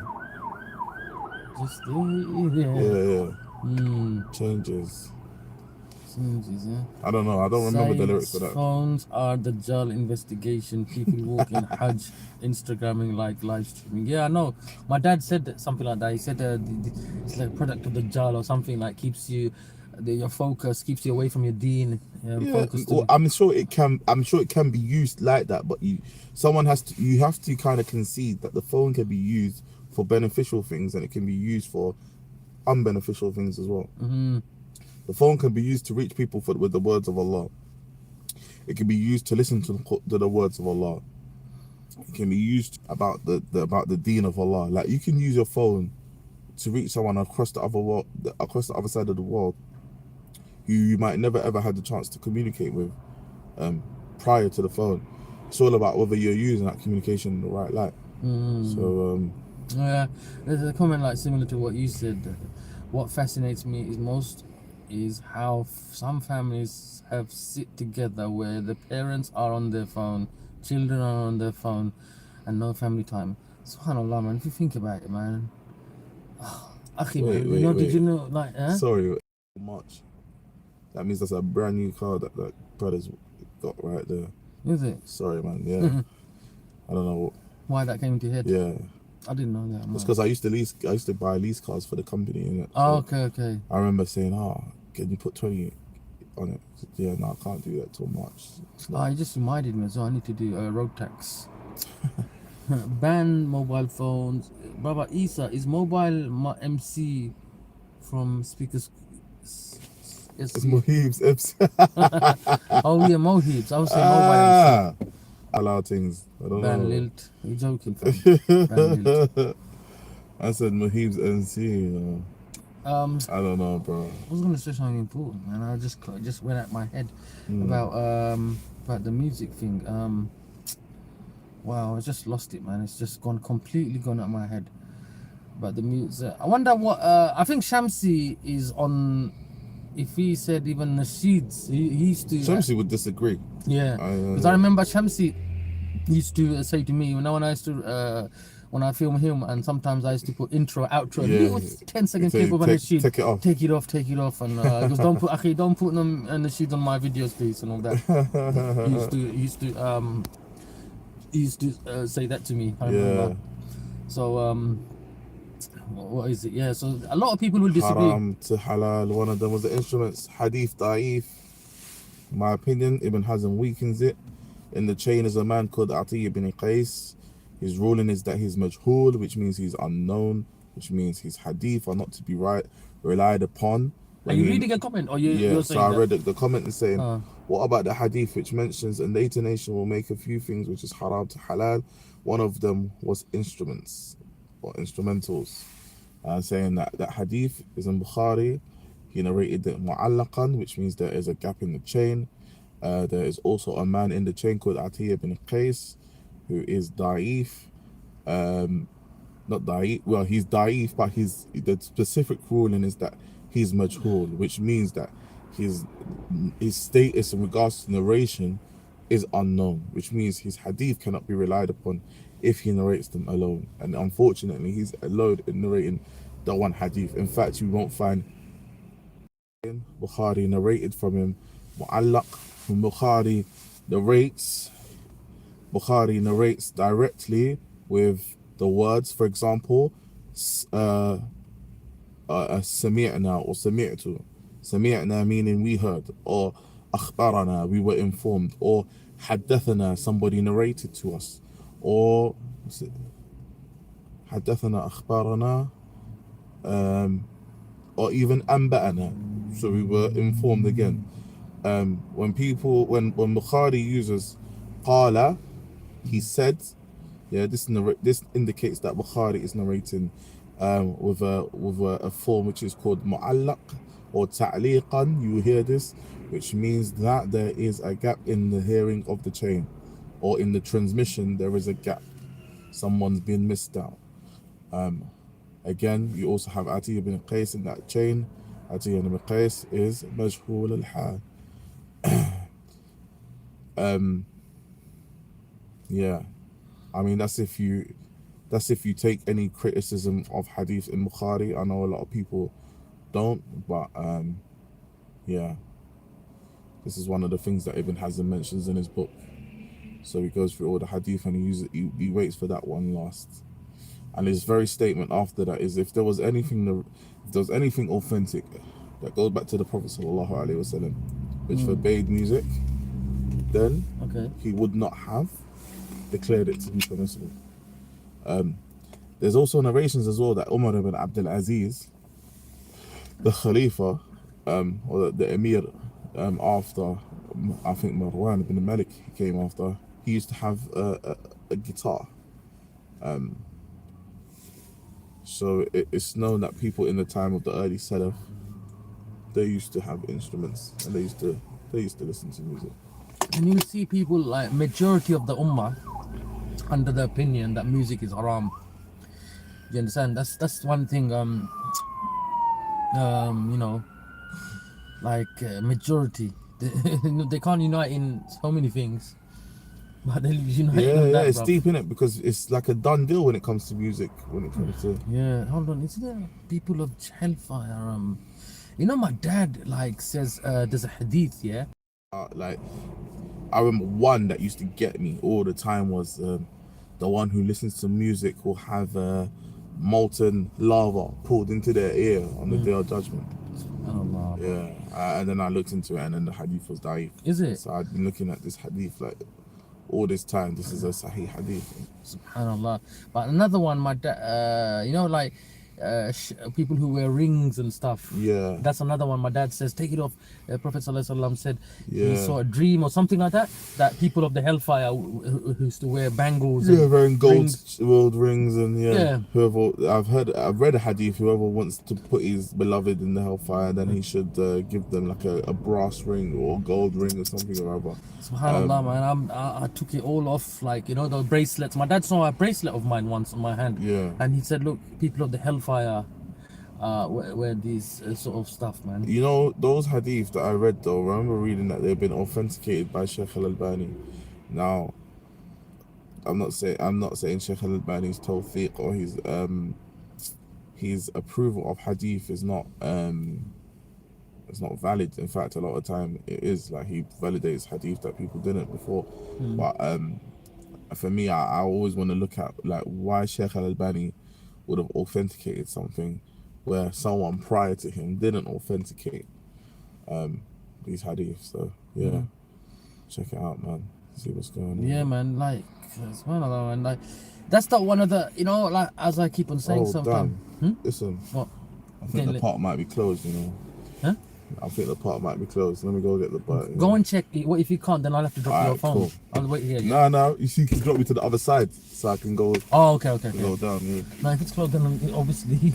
[SPEAKER 1] Just
[SPEAKER 2] Changes.
[SPEAKER 1] Yeah.
[SPEAKER 2] I don't know. I don't remember the lyrics for that.
[SPEAKER 1] Phones are the Dajjal investigation. People walking Hajj, Instagramming, like live streaming. Yeah, I know. My dad said something like that. He said it's like a product of the Dajjal or something, like keeps you, your focus, keeps you away from your deen.
[SPEAKER 2] Well, I'm sure it can be used like that, but you have to kind of concede that the phone can be used for beneficial things and it can be used for unbeneficial things as well. The phone can be used to reach people with the words of Allah. It can be used to listen to the words of Allah. It can be used about the deen of Allah. Like, you can use your phone to reach someone across the other world, across the other side of the world, who you might never ever had the chance to communicate with prior to the phone. It's all about whether you're using that communication in the right light. So
[SPEAKER 1] yeah, there's a comment like similar to what you said. What fascinates me is how some families have sit together where the parents are on their phone, children are on their phone, and no family time. Subhanallah, man. If you think about it, man. Akhi, man. Did you know, like,
[SPEAKER 2] sorry, much. That means that's a brand new car that brother's got right there.
[SPEAKER 1] Is it?
[SPEAKER 2] Sorry, man. Yeah. I don't know
[SPEAKER 1] why that came into your head.
[SPEAKER 2] Yeah.
[SPEAKER 1] I didn't know that.
[SPEAKER 2] It's because I used to buy lease cars for the company. Innit?
[SPEAKER 1] Oh, okay.
[SPEAKER 2] I remember saying, can you put 20 on it? I said, yeah, no, I can't do that too much.
[SPEAKER 1] It just reminded me as well, I need to do a road tax. Ban mobile phones. Brother Essa, is mobile MC from speakers?
[SPEAKER 2] It's Mohib's.
[SPEAKER 1] Oh yeah, Mohib's. I was saying mobile MC.
[SPEAKER 2] Allow things. I don't
[SPEAKER 1] Ban
[SPEAKER 2] know.
[SPEAKER 1] Lilt. You're joking, fam. Ban Lilt.
[SPEAKER 2] I said Mohib's MC. I don't know, bro.
[SPEAKER 1] I was gonna say something important, man. I just went out my head about the music thing. Wow, I just lost it, man. It's just completely gone out my head. But the music. I wonder what. I think Shamsi is on. If he said even Nasheeds, he used to.
[SPEAKER 2] Shamsi would disagree.
[SPEAKER 1] Yeah, because I remember Shamsi used to say to me, when I used to. When I film him, and sometimes I used to put intro, outro, little 10-second clip of a Nasheed.
[SPEAKER 2] Take it off.
[SPEAKER 1] Take it off, and he goes, don't put them Nasheed on my videos, please, and all that. He used to say that to me. I remember. So what is it? Yeah. So a lot of people will disagree.
[SPEAKER 2] Haram to halal. One of them was the instruments. Hadith da'if. In my opinion, Ibn Hazm weakens it. In the chain is a man called Atiyah ibn Qais. His ruling is that he's majhul, which means he's unknown, which means his hadith are not to be relied upon.
[SPEAKER 1] Are you reading a comment, or you're saying
[SPEAKER 2] I read the comment and saying, what about the hadith which mentions a later nation will make a few things which is haram to halal? One of them was instruments or instrumentals. Saying that hadith is in Bukhari. He narrated it mu'allaqan, which means there is a gap in the chain. There is also a man in the chain called Atiyah ibn Qais, who is da'if, not da'if, well, he's da'if, but the specific ruling is that he's majhul, which means that his status in regards to narration is unknown, which means his hadith cannot be relied upon if he narrates them alone. And unfortunately, he's alone in narrating the one hadith. In fact, you won't find Bukhari narrated from him mu'allaq. When Bukhari narrates directly with the words, for example, sami'na or sami'tu. Sami'na meaning we heard, or akhbarana, we were informed, or haddathana, somebody narrated to us, or haddathana akhbarana, or even anba'ana, so we were informed again. When Bukhari uses qala, he said, this indicates that Bukhari is narrating with a form which is called mu'allaq or ta'liqan. You hear this, which means that there is a gap in the hearing of the chain, or in the transmission there is a gap. Someone's been missed out. Again, you also have Atiyah ibn Qais in that chain. Atiyah ibn Qais is majhul al-hal. Yeah, I mean, that's if you take any criticism of hadith in Bukhari. I know a lot of people don't, but yeah, this is one of the things that Ibn Hazm mentions in his book. So he goes through all the hadith and he waits for that one last. And his very statement after that is, if there was anything authentic that goes back to the Prophet ﷺ, which forbade music, then he would not have declared it to be permissible. There's also narrations as well that Umar ibn Abdul Aziz, the Khalifa, or the Emir, after I think Marwan ibn Malik came after, he used to have a guitar. So it's known that people in the time of the early Salaf, they used to have instruments and they used to listen to music.
[SPEAKER 1] And you see people like majority of the ummah under the opinion that music is haram. You understand? That's one thing. You know, like majority, they can't unite in so many things, but they unite in that.
[SPEAKER 2] It's
[SPEAKER 1] bruv.
[SPEAKER 2] deep in it because it's like a done deal when it comes to music. When it comes to
[SPEAKER 1] Hold on, is there people of hellfire? You know, my dad like says there's a hadith, yeah.
[SPEAKER 2] like, I remember one that used to get me all the time was the one who listens to music will have molten lava poured into their ear on the day of judgment.
[SPEAKER 1] Subhanallah.
[SPEAKER 2] Yeah, and then I looked into it, and then the hadith was da'if.
[SPEAKER 1] Is it?
[SPEAKER 2] So I'd been looking at this hadith like all this time. This is a sahih hadith.
[SPEAKER 1] Subhanallah. But another one, my dad, you know, like people who wear rings and stuff.
[SPEAKER 2] Yeah.
[SPEAKER 1] That's another one. My dad says, take it off. Prophet ﷺ said he
[SPEAKER 2] Yeah.
[SPEAKER 1] saw a dream or something like that. That people of the hellfire who used to wear bangles.
[SPEAKER 2] Yeah,
[SPEAKER 1] and
[SPEAKER 2] wearing
[SPEAKER 1] rings.
[SPEAKER 2] gold rings and
[SPEAKER 1] Yeah.
[SPEAKER 2] Whoever I've read a hadith. Whoever wants to put his beloved in the hellfire, then he should give them like a brass ring or a gold ring or something or other.
[SPEAKER 1] Subhanallah, man. I took it all off, like, you know, the bracelets. My dad saw a bracelet of mine once on my hand.
[SPEAKER 2] Yeah.
[SPEAKER 1] And he said, look, people of the hellfire wear these sort of stuff, man.
[SPEAKER 2] You know, those hadith that I read though, I remember reading that they've been authenticated by Sheikh Al-Albani. Now, I'm not saying Sheikh Al-Albani's tawfiq or his approval of hadith is not it's not valid. In fact, a lot of time it is. Like, he validates hadith that people didn't before. But for me, I always want to look at like why Sheikh Al-Albani would have authenticated something where someone prior to him didn't authenticate these hadiths. So check it out, man. See what's going on.
[SPEAKER 1] Yeah, man. Like, subhanallah, man. Like, that's not one of the, you know, like, as I keep on saying sometimes.
[SPEAKER 2] Listen,
[SPEAKER 1] What?
[SPEAKER 2] I think the pot might be closed, you know.
[SPEAKER 1] Huh?
[SPEAKER 2] I think the pot might be closed. Let me go get the butt.
[SPEAKER 1] Go and check it. What if you can't? Then I'll have to drop your
[SPEAKER 2] Alright,
[SPEAKER 1] phone.
[SPEAKER 2] cool.
[SPEAKER 1] I'll wait here. Yeah?
[SPEAKER 2] No, you see, you can drop me to the other side so I can go
[SPEAKER 1] Oh, okay.
[SPEAKER 2] go down. Yeah.
[SPEAKER 1] No, if it's closed, then obviously.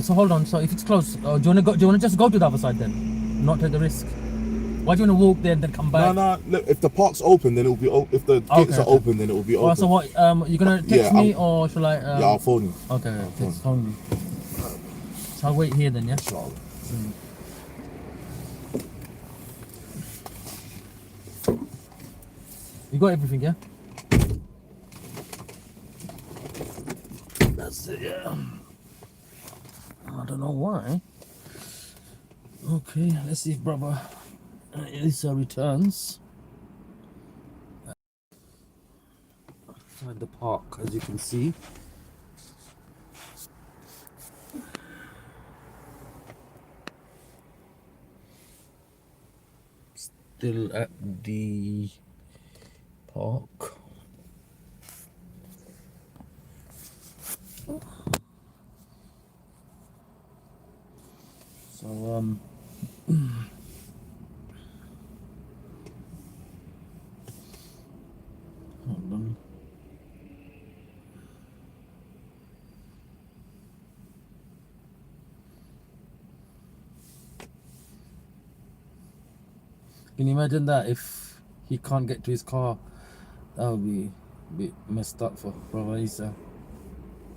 [SPEAKER 1] So hold on. So if it's closed, do you want to just go to the other side then, not take the risk? Why do you want to walk there and then come back?
[SPEAKER 2] No. Look, if the park's open, then it'll be open. If the gates are open, then it will be open.
[SPEAKER 1] Oh, so what? You gonna text me or shall I?
[SPEAKER 2] Yeah, I'll phone you.
[SPEAKER 1] Okay, text phone me. So I'll wait here then, yeah.
[SPEAKER 2] Sure.
[SPEAKER 1] You got everything, yeah? That's it, yeah. I don't know why. Okay, let's see if brother Essa returns. Outside the park, as you can see. Still at the park. So hold on. Can you imagine that if he can't get to his car? That would be a bit messed up for brother Essa.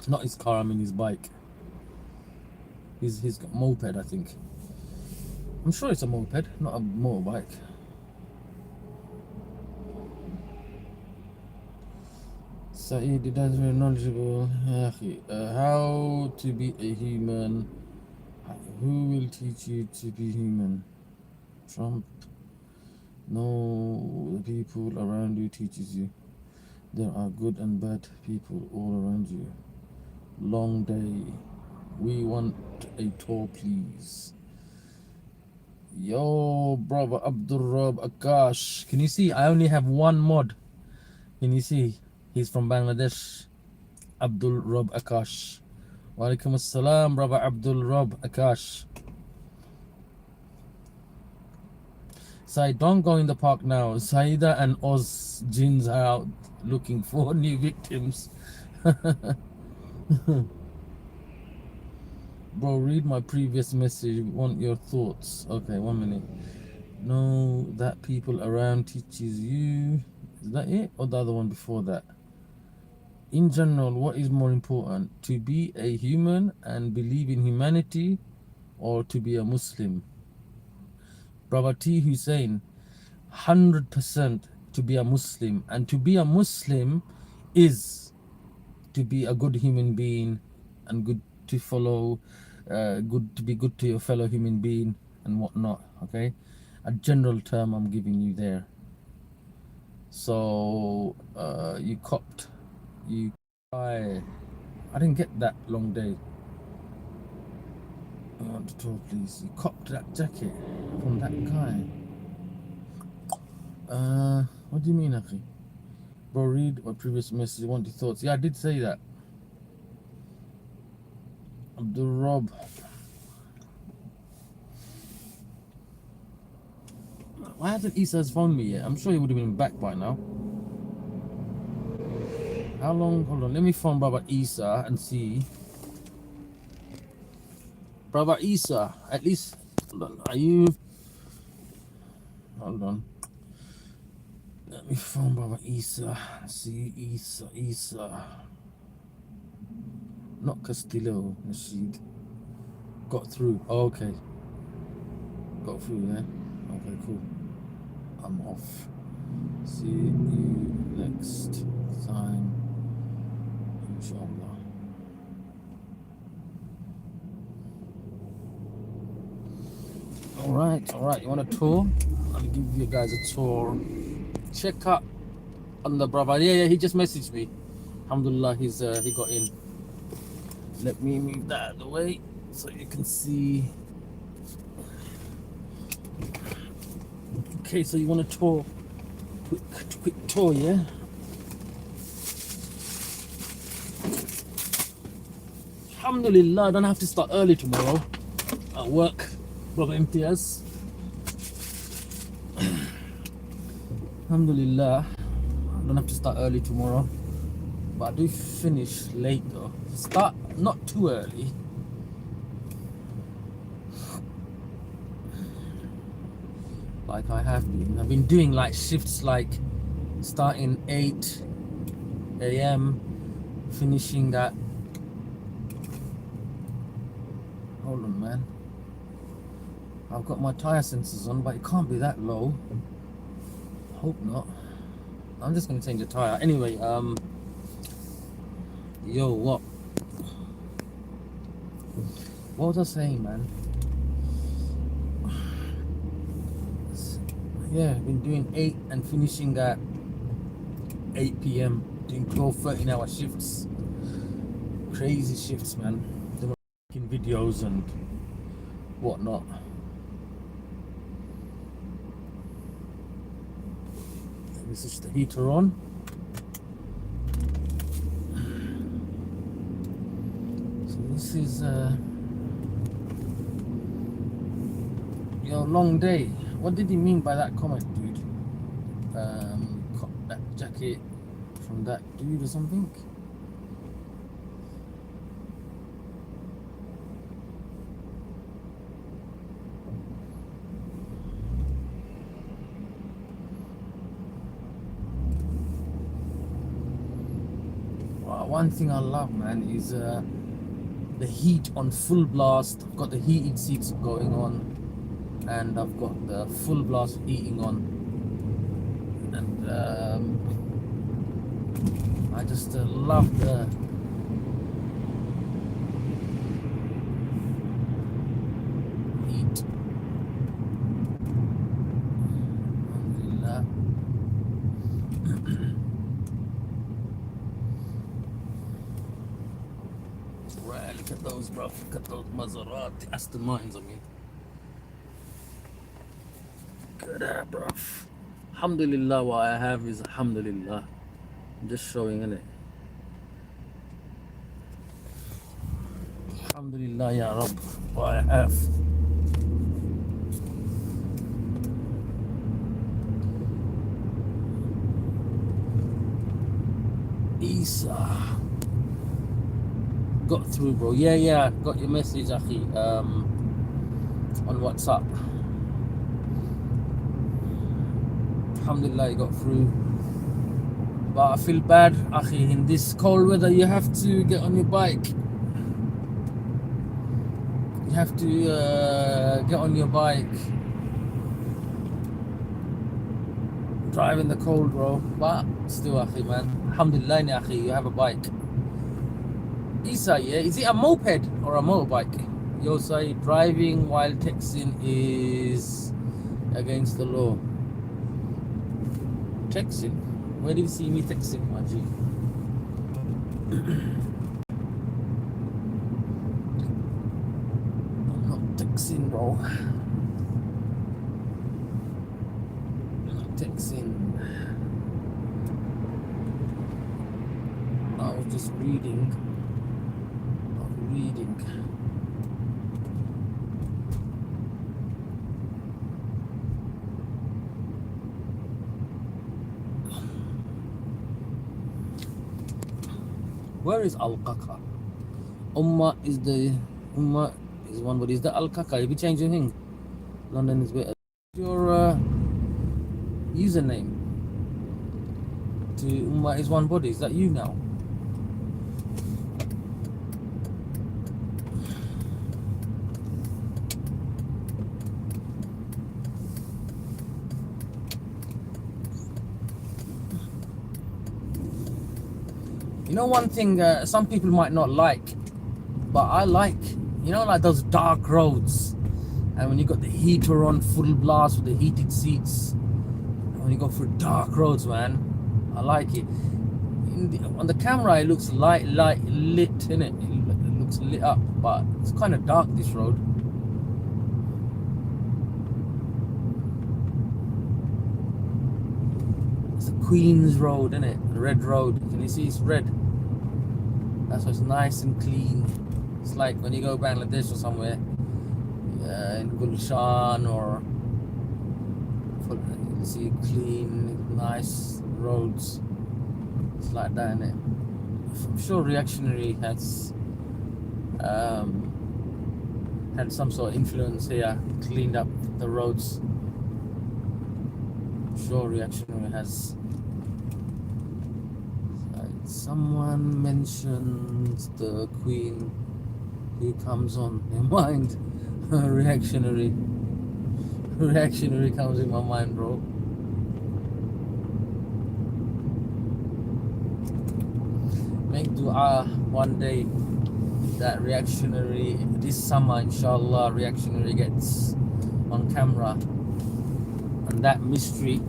[SPEAKER 1] Not his car, I mean his bike. He's got a moped, I think. I'm sure it's a moped, not a motorbike. Syed, it is very knowledgeable. How to be a human? Who will teach you to be human? Trump. No, the people around you teaches you. There are good and bad people all around you. Long day. We want a tour, please. Yo, brother Abdul Rab Akash. Can you see? I only have one mod. Can you see? He's from Bangladesh. Abdul Rab Akash. Wa alaikum assalam, brother Abdul Rab Akash. Syed, don't go in the park now. Saida and Oz jinns are out looking for new victims. Bro, read my previous message. Want your thoughts. Okay, 1 minute. Know that people around teaches you. Is that it? Or the other one before that? In general, what is more important? To be a human and believe in humanity, or to be a Muslim? Brother T. Hussein, 100% to be a Muslim. And to be a Muslim is to be a good human being and good to follow, good to be good to your fellow human being and whatnot. Okay, a general term I'm giving you there. So you copped, I didn't get that long day. I want to talk, please. You copped that jacket from that guy. What do you mean, Akhi? Bro, read my previous message. Want your thoughts? Yeah, I did say that. Abdul Rob. Why hasn't Issa phoned me yet? I'm sure he would have been back by now. How long? Hold on. Let me phone Brother Issa and see. Brother Issa, at least. Hold on. Are you? Hold on. Let me phone Brother Issa. See Issa. Not Castillo, Nasheed. Got through. Oh, okay. Got through, yeah? Okay, cool. I'm off. See you next time. Inshallah. Alright. You want a tour? I'll give you guys a tour. Check out on the brother. Yeah, he just messaged me. Alhamdulillah, he got in. Let me move that out of the way so you can see. Okay, so you want a tour? Quick tour, yeah? Alhamdulillah, I don't have to start early tomorrow at work, brother MTS. Alhamdulillah, I don't have to start early tomorrow, but I do finish late though. Start not too early. Like I have been. I've been doing like shifts like starting 8 a.m. finishing at, hold on man, I've got my tire sensors on, but it can't be that low. Hope not. I'm just gonna change the tire anyway. Yo, what was I saying, man? Yeah, been doing 8 and finishing at 8 p.m. doing 12 13-hour shifts. Crazy shifts, man. Making videos and whatnot. Let me switch the heater on. So this is your long day. What did he mean by that comment, dude? Cop that jacket from that dude or something? Wow, one thing I love, man, is the heat on full blast. I've got the heated seats going on, and I've got the full blast heating on, and I just love the heat. Alhamdulillah. Right, look at those, bro. Look at those Maserati Aston Martins, I mean. Look at that, bro. Alhamdulillah, what I have is Alhamdulillah. I'm just showing, innit? Alhamdulillah, Ya Rabb, what I have. Essa. Got through, bro. Yeah, got your message, Akhi, on WhatsApp. Alhamdulillah, you got through. But I feel bad, Akhi, in this cold weather you have to get on your bike. You have to get on your bike. Drive in the cold, bro. But still, Akhi, man. Alhamdulillah, Akhi, you have a bike. Essa, yeah? Is it a moped or a motorbike? Yo, say driving while texting is against the law. Texting? Where did you see me texting, my G? I'm not texting, bro. I'm not texting. I was just reading. Where is Al-Qaqa? Ummah is one word. Is that Al-Qaqa? Have you changed your thing? London is better. Your username to Ummah is one body. Is that you now? You know one thing some people might not like, but I like, you know, like those dark roads, and when you got the heater on full blast with the heated seats, and when you go through dark roads, man, I like it. On the camera it looks lit, innit? It looks lit up, but it's kind of dark, this road. It's the Queen's Road, innit? The red road. Can you see it's red? That's why it's nice and clean. It's like when you go Bangladesh or somewhere, in Gulshan, or you see clean, nice roads. It's like that, innit? I'm sure Reactionary has had some sort of influence here, cleaned up the roads. I'm sure Reactionary has. Someone mentions the Queen, who comes on their mind. Reactionary comes in my mind, bro. Make dua one day that Reactionary, this summer inshallah, Reactionary gets on camera and that mystery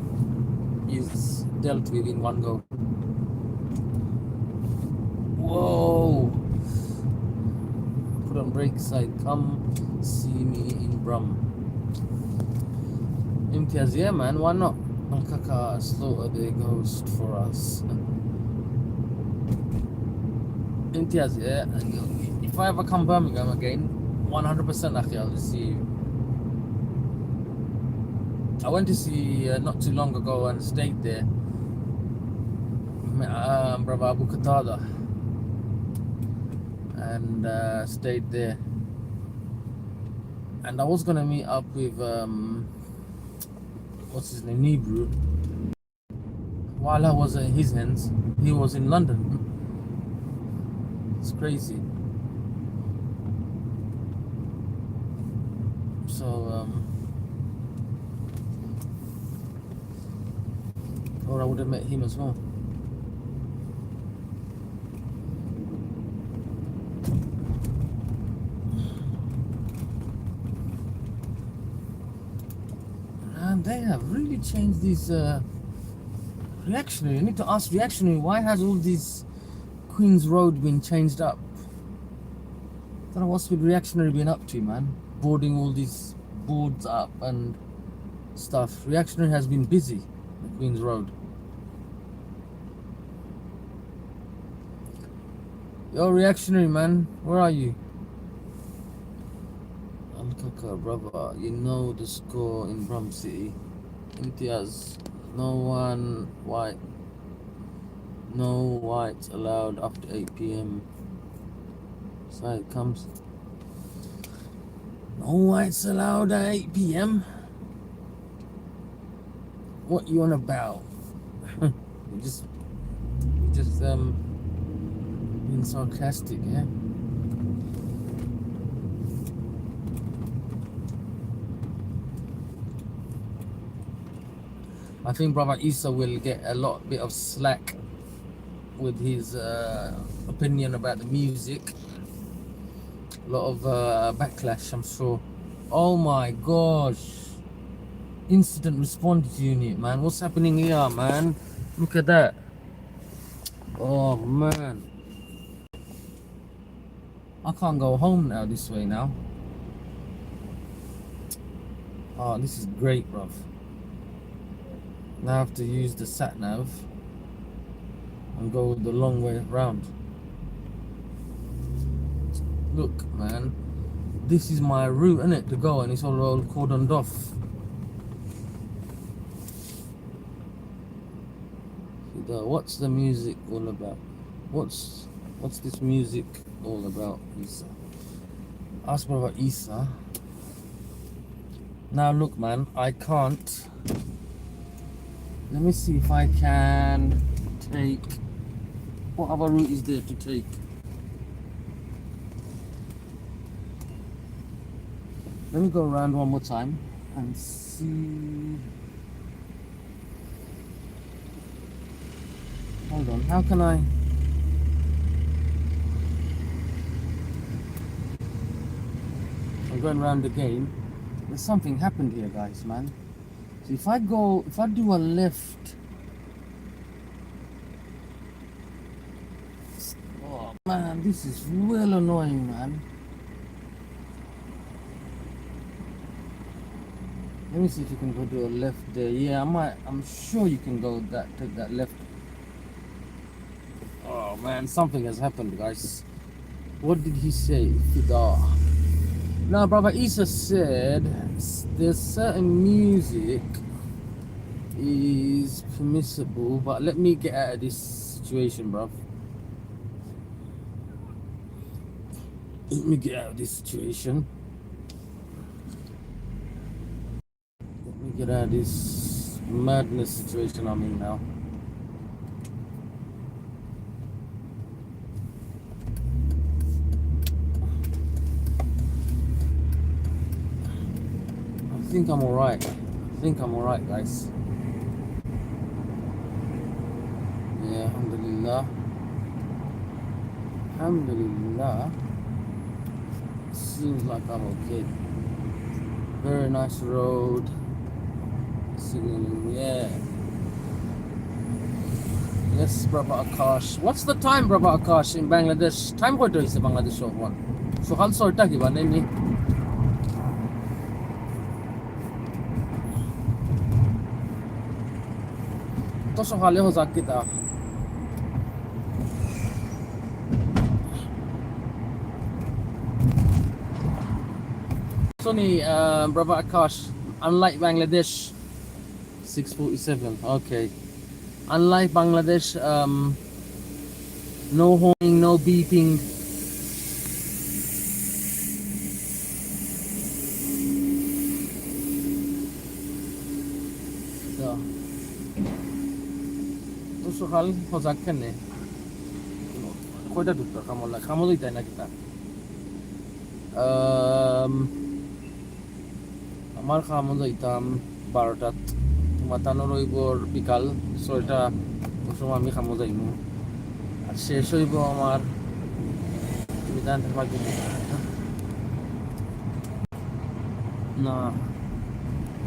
[SPEAKER 1] is dealt with in one go. Whoa! Put on brake, Syed. Come see me in Brum. Imtiaz, yeah, man. Why not? Al-Qaqa slaughter the ghost for us. Imtiaz, yeah. If I ever come Birmingham again, 100% Akhi, I'll just see you. I went to see not too long ago and stayed there. Brother Abu Qatada. And stayed there, and I was gonna meet up with what's his name, Nebrew. While I was in his hands, he was in London. It's crazy. So or I would have met him as well. They have really changed these Reactionary. I need to ask Reactionary, why has all these Queen's Road been changed up? I don't know what's with Reactionary been up to, man. Boarding all these boards up and stuff. Reactionary has been busy at Queen's Road. Yo, Reactionary, man, where are you? Al-Qaqa, brother, you know the score in Brum City. Imtiaz, no No whites allowed after 8 p.m. Syed comes. No whites allowed at 8 p.m. What you on about? we just being sarcastic, yeah? I think Brother Essa will get a bit of slack with his opinion about the music. A lot of backlash, I'm sure. Oh my gosh. Incident response unit, man. What's happening here, man? Look at that. Oh man. I can't go home now this way now. Oh, this is great, bruv. Now I have to use the sat nav and go the long way around. Look, man. This is my route, innit, to go, and it's all cordoned off. What's the music all about? What's this music all about, Essa? Ask Brother Essa. Now look, man, I can't. Let me see if I can take. What other route is there to take? Let me go around one more time and see. Hold on, how can I? I'm going around again. There's something happened here, guys, man. So if I do a left. Oh man, this is real annoying, man. Let me see if you can go do a left there. Yeah, I'm sure you can go take that left. Oh man, something has happened, guys. What did he say? Fida. Now, Brother Essa said there's certain music is permissible, but let me get out of this situation, bruv. Let me get out of this situation. Let me get out of this madness situation I'm in now. I think I'm alright. I think I'm alright, guys. Yeah, alhamdulillah. Alhamdulillah. Seems like I'm okay. Very nice road. Yeah. Yes, Brother Akash. What's the time, Brother Akash, in Bangladesh? Time what is the Bangladesh of one? So how sort of given any? To sokali ho jak kita. So ni Brother Akash, unlike Bangladesh, 6:47. Okay. Unlike Bangladesh, no horning, no beeping. So, to sokal ho jak kene. Koida dutta kamola, kamoloi tai na kita. আমার খামো যাইতাম 12টাত মাতানো রইবর বিকাল 6টা সময় আমি খামো যাইমু আর শেষ হইব আমার তুমি জানতে পারবে না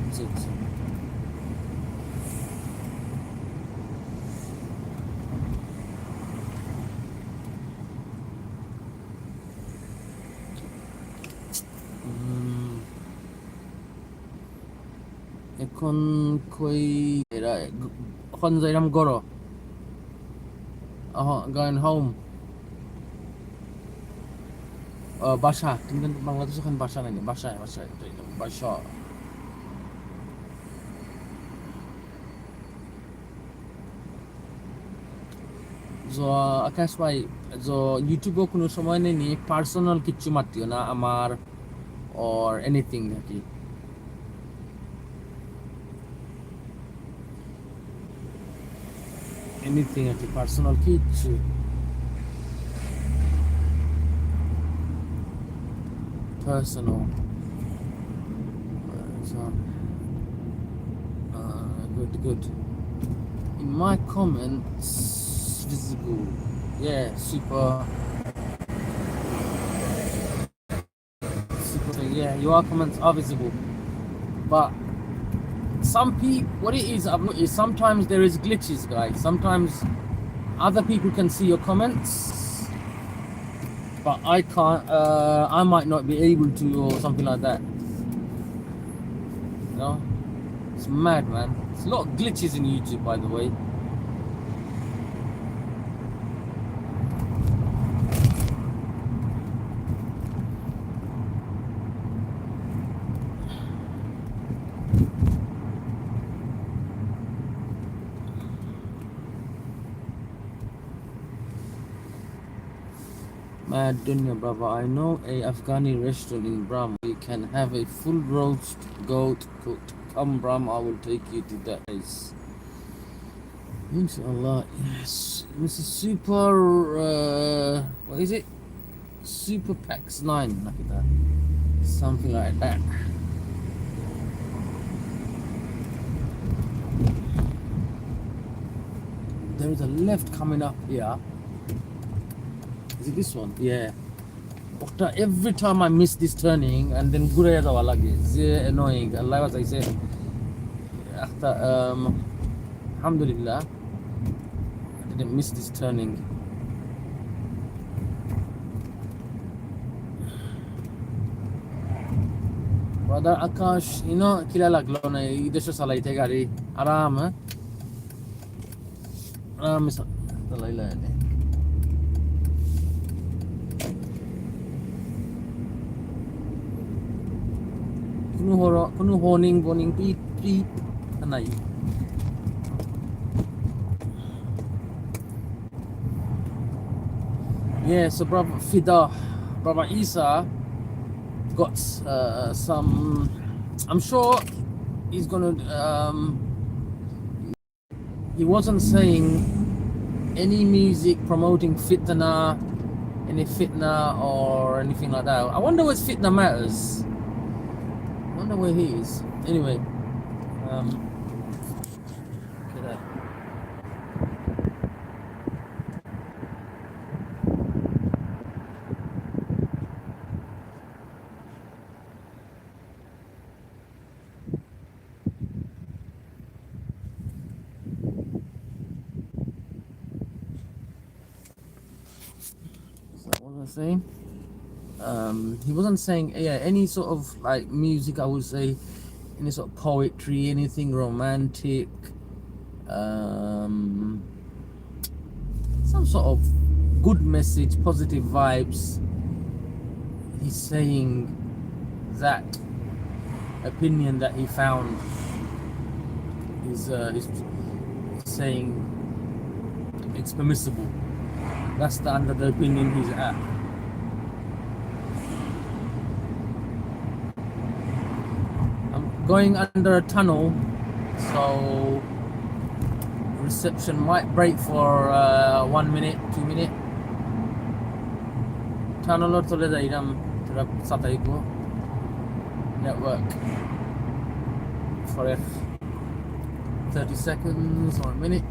[SPEAKER 1] আচ্ছা এখন কই এরা এখন যাইরাম গরো going home বাসা কিন্তু বাংলাদেশে এখন বাসা নাই বাসায় বাসা So আকাশ ভাই, so ইউটিউবে কোনো সময় নেই পার্সোনাল কিচ্ছু মাতিও না আমার or anything নাকি, anything নাকি পার্সোনাল কিচ্ছু personal. So, good. In my comments, visible. Yeah, super. Yeah, your comments are visible. But some people, what it is, I've noticed, sometimes there is glitches, guys. Sometimes other people can see your comments, but I can't. I might not be able to, or something like that. You know, it's mad, man. There's a lot of glitches in YouTube, by the way. Mad Dunya, brother. I know a Afghani restaurant in Bram. You can have a full roast goat cooked. Come, Bram, I will take you to that place. Inshallah, yes. This is super. What is it? Super Pax 9, like that. Something like that. There is a left coming up here. Is it this one? Yeah. Every time I miss this turning and then guraya jawa lage. It's annoying. Allah, as I said. Alhamdulillah, I didn't miss this turning. Brother Akash, you know, kila laglo na idesho salaite gari. Aram, aram sa talaila ne. Kunu honing beep anay. Yeah, so brother Essa got some. I'm sure he's gonna. He wasn't saying any music promoting fitna, any fitna or anything like that. I wonder where fitna matters. I wonder where he is. Anyway, look at that. What was I saying? He wasn't saying any sort of like music. I would say any sort of poetry, anything romantic, some sort of good message, positive vibes. He's saying that opinion that he found is saying it's permissible. That's the under the opinion he's at. I'm going under a tunnel, so reception might break for 1 minute, 2 minutes. Tunnel or tole jairam tora sataibo network for 30 seconds or a minute.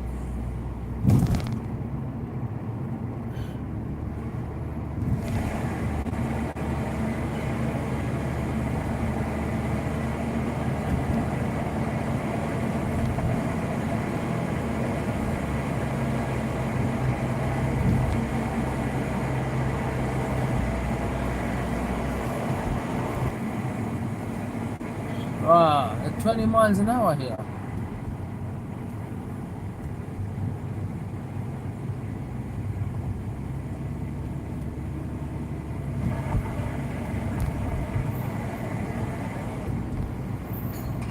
[SPEAKER 1] At 20 miles an hour here.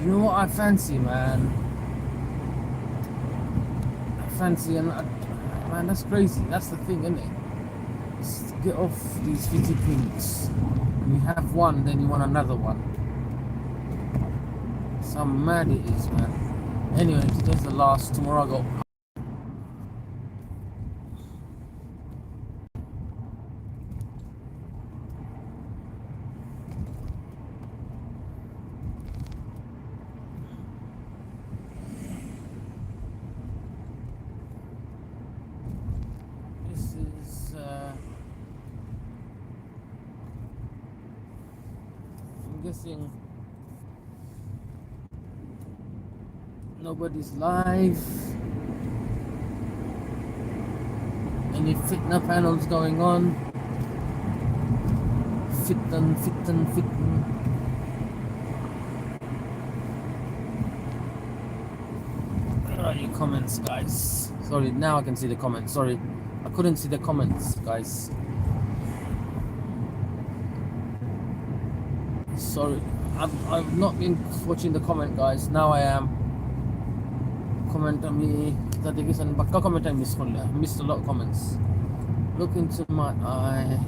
[SPEAKER 1] You know what I fancy, man? I fancy, and Man, that's crazy. That's the thing, isn't it? Just get off these fitty things. When you have one, then you want another one. That's how mad it is, man. Anyway, today's the last. Tomorrow I got. I'm guessing nobody's live. Any fitna panels going on? Fitten. Where are your comments, guys? Sorry, now I can see the comments. Sorry, I couldn't see the comments, guys. Sorry, I've not been watching the comment, guys. Now I am. Comment on me. Tadi kisan bakka comment I missed a lot of comments. Look into my eye.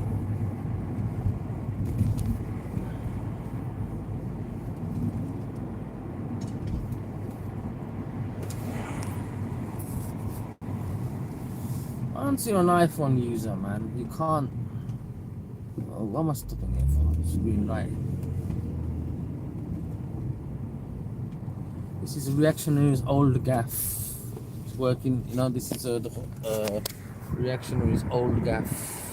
[SPEAKER 1] Once you're an iPhone user, man, you can't. Oh, what am I stopping here for? It's green light. This is Reactionary's old gaff. It's working, you know. This is the Reactionary's old gaff.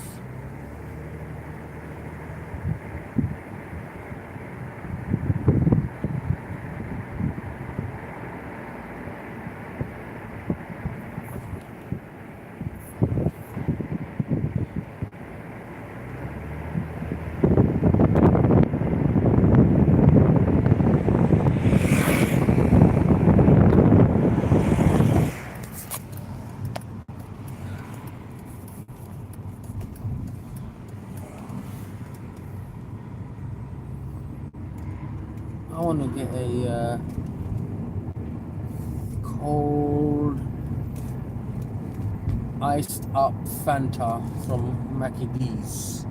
[SPEAKER 1] I want to get a cold iced up Fanta from Mackie D's.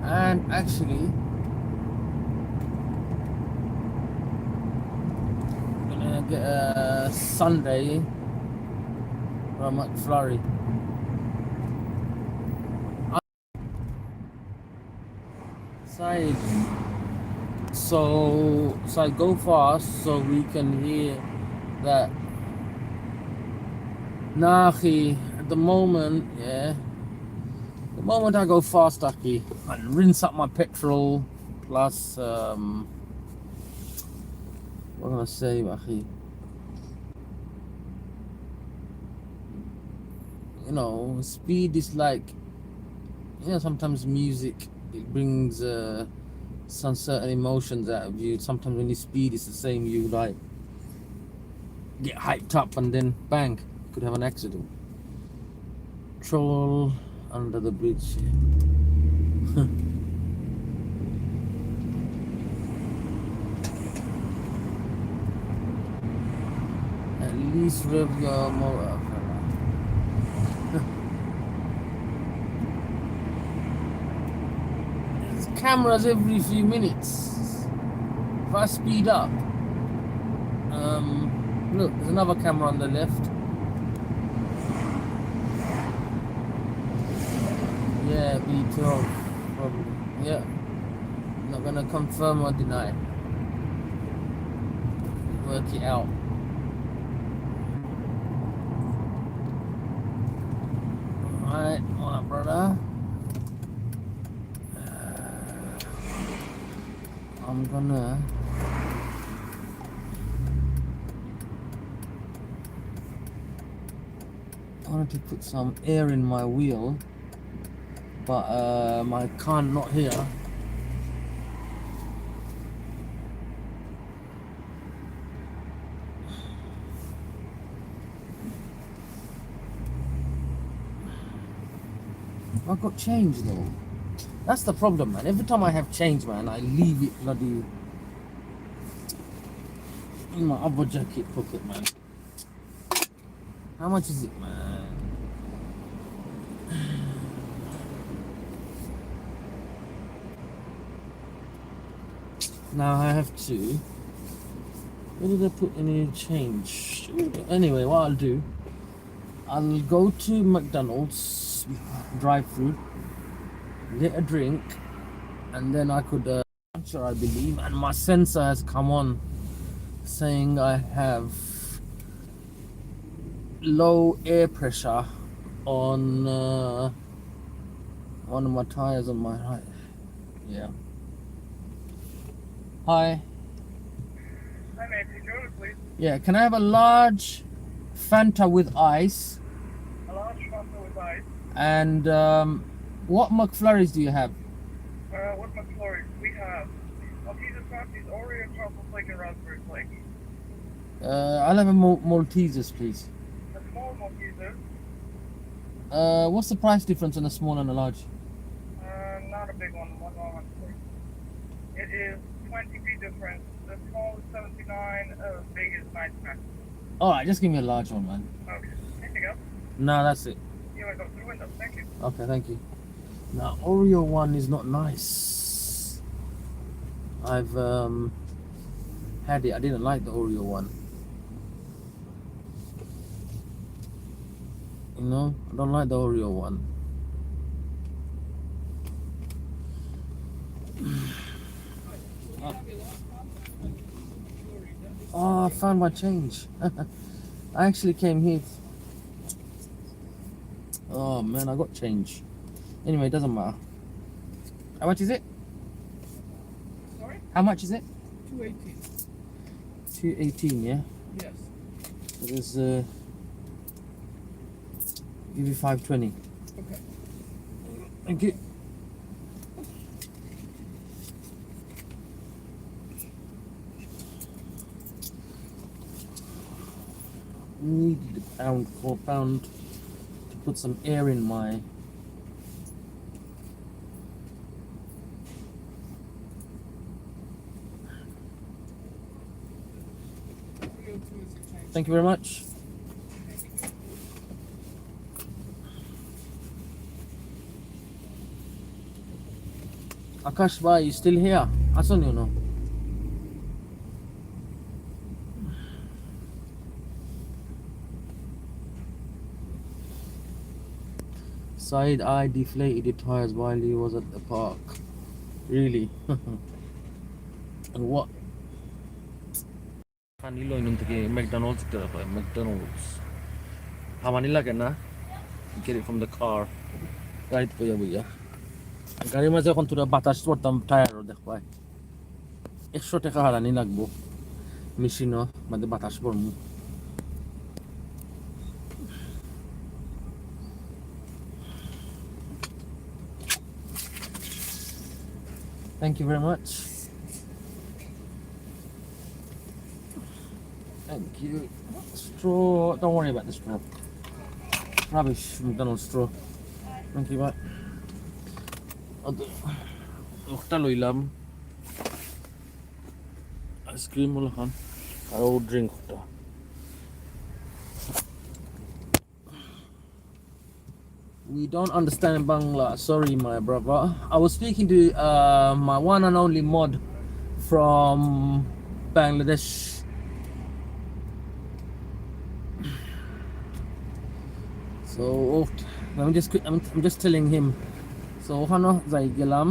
[SPEAKER 1] And actually, I'm gonna get a sundae from McFlurry. Syed, so I go fast so we can hear that. Nahi, at the moment, yeah. The moment I go fast, Aki, I rinse up my petrol, plus what can I say, Aki? You know, speed is like, you know, sometimes music, it brings some certain emotions out of you. Sometimes when you speed, it's the same. You like get hyped up and then bang, could have an accident. Troll under the bridge. At least rev your motor. Cameras every few minutes. If I speed up, look, there's another camera on the left. Yeah, B12 probably. Yeah, not gonna confirm or deny. Work it out. Alright, my brother. I'm gonna I wanted to put some air in my wheel, but my car not here. I've got change though. That's the problem, man. Every time I have change, man, I leave it bloody in my upper jacket pocket, man. How much is it, man? Now I have to. Where did I put any change? Anyway, what I'll do, I'll go to McDonald's drive-through, get a drink, and then I could answer, I believe. And my sensor has come on, saying I have low air pressure on one of my tires on my right. Yeah. Hi.
[SPEAKER 3] Hi, mate. Take your order, please.
[SPEAKER 1] Yeah, can I have a large Fanta with ice?
[SPEAKER 3] A large Fanta with ice.
[SPEAKER 1] And what McFlurries do you have?
[SPEAKER 3] What McFlurries? We have Malteser Crafties, Oreo chocolate flake, and raspberry flake.
[SPEAKER 1] I'll have a Maltesers, please.
[SPEAKER 3] A small Malteser.
[SPEAKER 1] What's the price difference on a small and a large?
[SPEAKER 3] Not a big one. One moment, please. It is 20p difference. The small is 79. Big is 99.
[SPEAKER 1] Alright, just give me a large one, man.
[SPEAKER 3] Okay. Anything else?
[SPEAKER 1] No, that's it.
[SPEAKER 3] You want to go through the window? Thank you.
[SPEAKER 1] Okay, thank you. Now, Oreo one is not nice. I've had it. I didn't like the Oreo one. You know, I don't like the Oreo one. Oh, I found my change. I actually came here. Oh man, I got change. Anyway, it doesn't matter. How much is it?
[SPEAKER 3] Sorry?
[SPEAKER 1] How much is it?
[SPEAKER 3] 218.
[SPEAKER 1] 218, yeah?
[SPEAKER 3] Yes.
[SPEAKER 1] So there's give you 520.
[SPEAKER 3] Okay.
[SPEAKER 1] Thank you. Needed a pound, 4 pound to put some air in my Thank you very much. Akash bhai, you still here? Asan you know. Syed, I deflated the tires while he was at the park. Really? And what? Kanilo inun থেকে McDonald's তে হয় McDonald's. Hamani লাগে না? Get it from the car. Right বইয়া বইয়া। গাড়ির মাঝে এখন তোরা বাতাস পড়তাম টায়ারও দেখ ভাই। 100 টাকা হারানি লাগবো। মেশিনও মানে বাতাস পড়মু। Thank you very much. Thank you. Straw. Don't worry about the straw. Rubbish McDonald's straw. Thank you, bye. Ukta loilam. Ice cream ulhan. Aro drink ukta. We don't understand Bangla. Sorry, my brother. I was speaking to my one and only mod from Bangladesh. So I'm just telling him. So okhano jai gelam.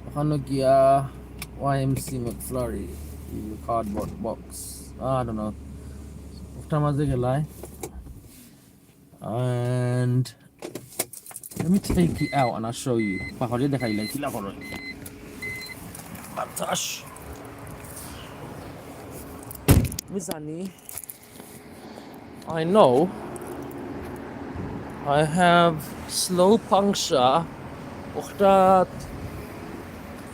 [SPEAKER 1] Okhano gia YMC McFlurry cardboard box. I don't know. Ukta maze gelai. And let me take it out and I'll show you. Pahori dekhai lai kila koro. Batash. Mizani. I know I have slow puncture. Uktat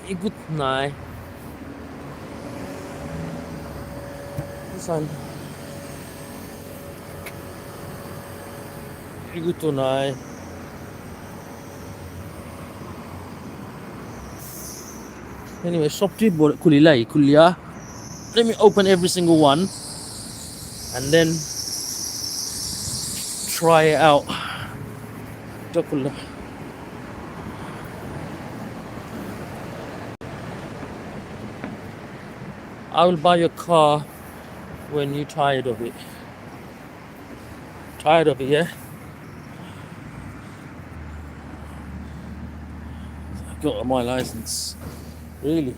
[SPEAKER 1] igut nai. Misan. Iguto nai. Anyway, shopti kulia. Let me open every single one, and then try it out. Double. I will buy your car when you're tired of it. Tired of it, yeah? I got my license. Really?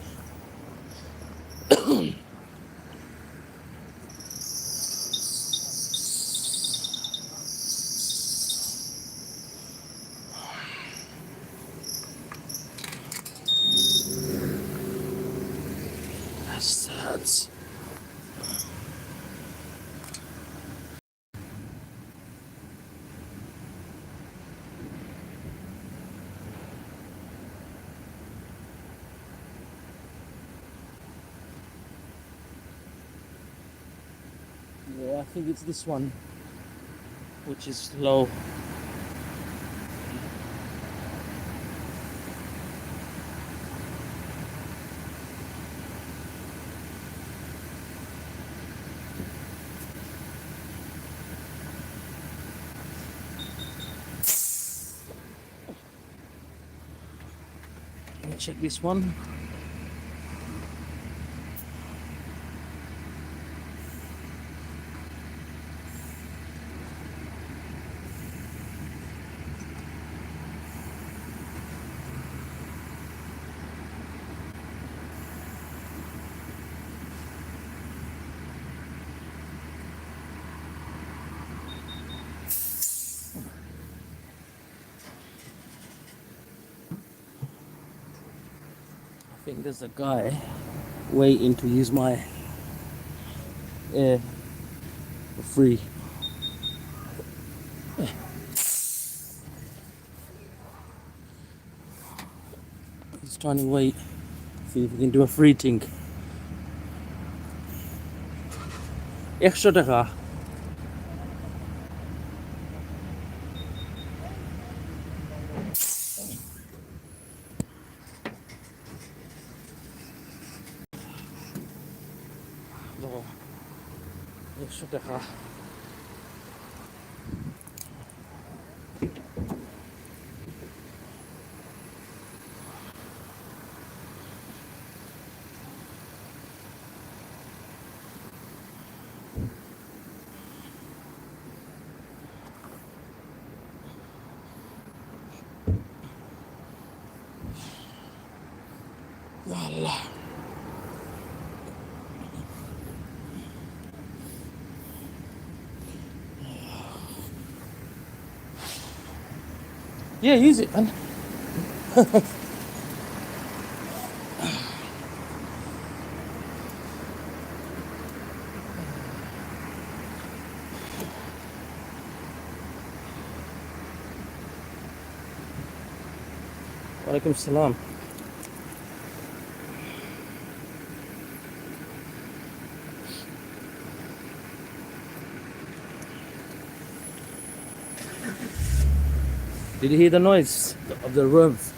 [SPEAKER 1] That's sad. Yeah, I think it's this one, which is low. Let me check this one. I think there's a guy waiting to use my air for free. He's trying to wait, see if we can do a free thing. Extra টাকা. Extra টাকা. Allah. Yeah, use it, man. عليكم السلام. Did you hear the noise of the worms?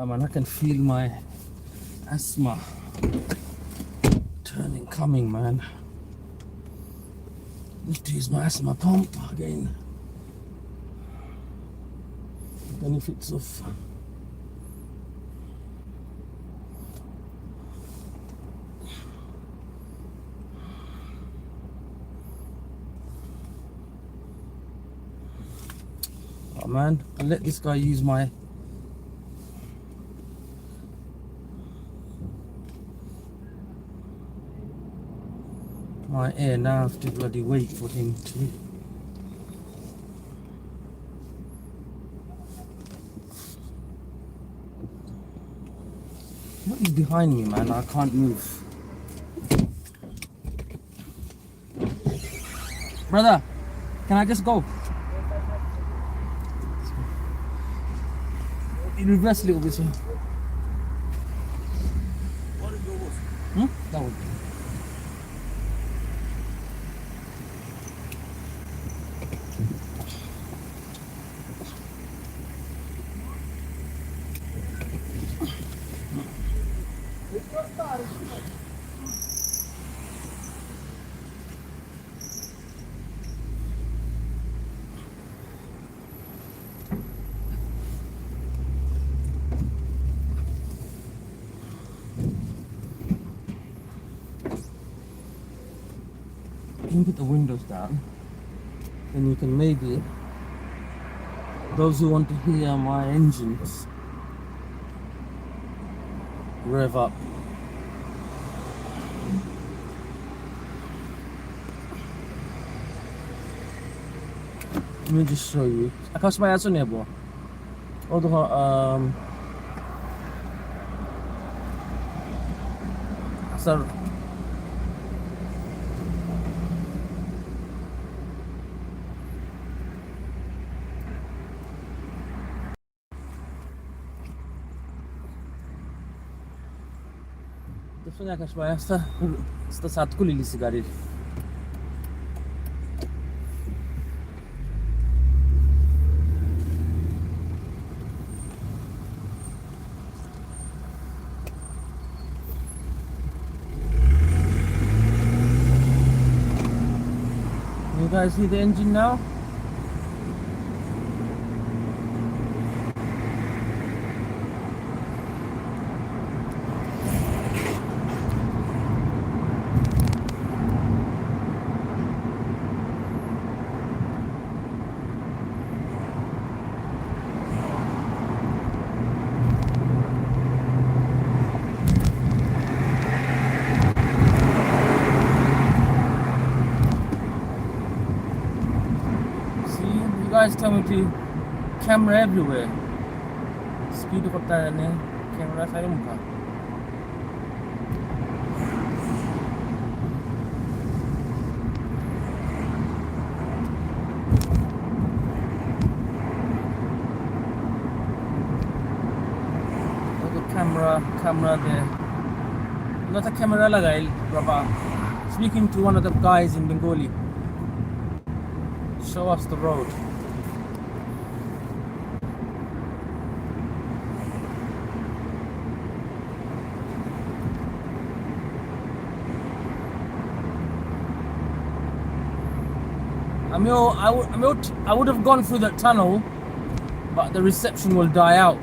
[SPEAKER 1] Man, I can feel my asthma coming, man. Need to use my asthma pump again. Benefits of oh man, I'll let this guy use my air. Now I have to bloody wait for him to. What is behind me, man? I can't move. Brother, can I just go? Reverse a little bit, sir. That one. You can put the windows down, and you can maybe, those who want to hear my engines rev up. Let me just show you. Akas ba yaso nebo? O to sir. त्यसो आकाश भाइ यस्ता सातको लिलिसी गाडी You guys see the engine now? You guys tell me to camera everywhere. Speed of camera saya muka. Camera there. Not a camera lagai, Baba. Speaking to one of the guys in Bengali. Show us the road. I would have gone through that tunnel, but the reception will die out.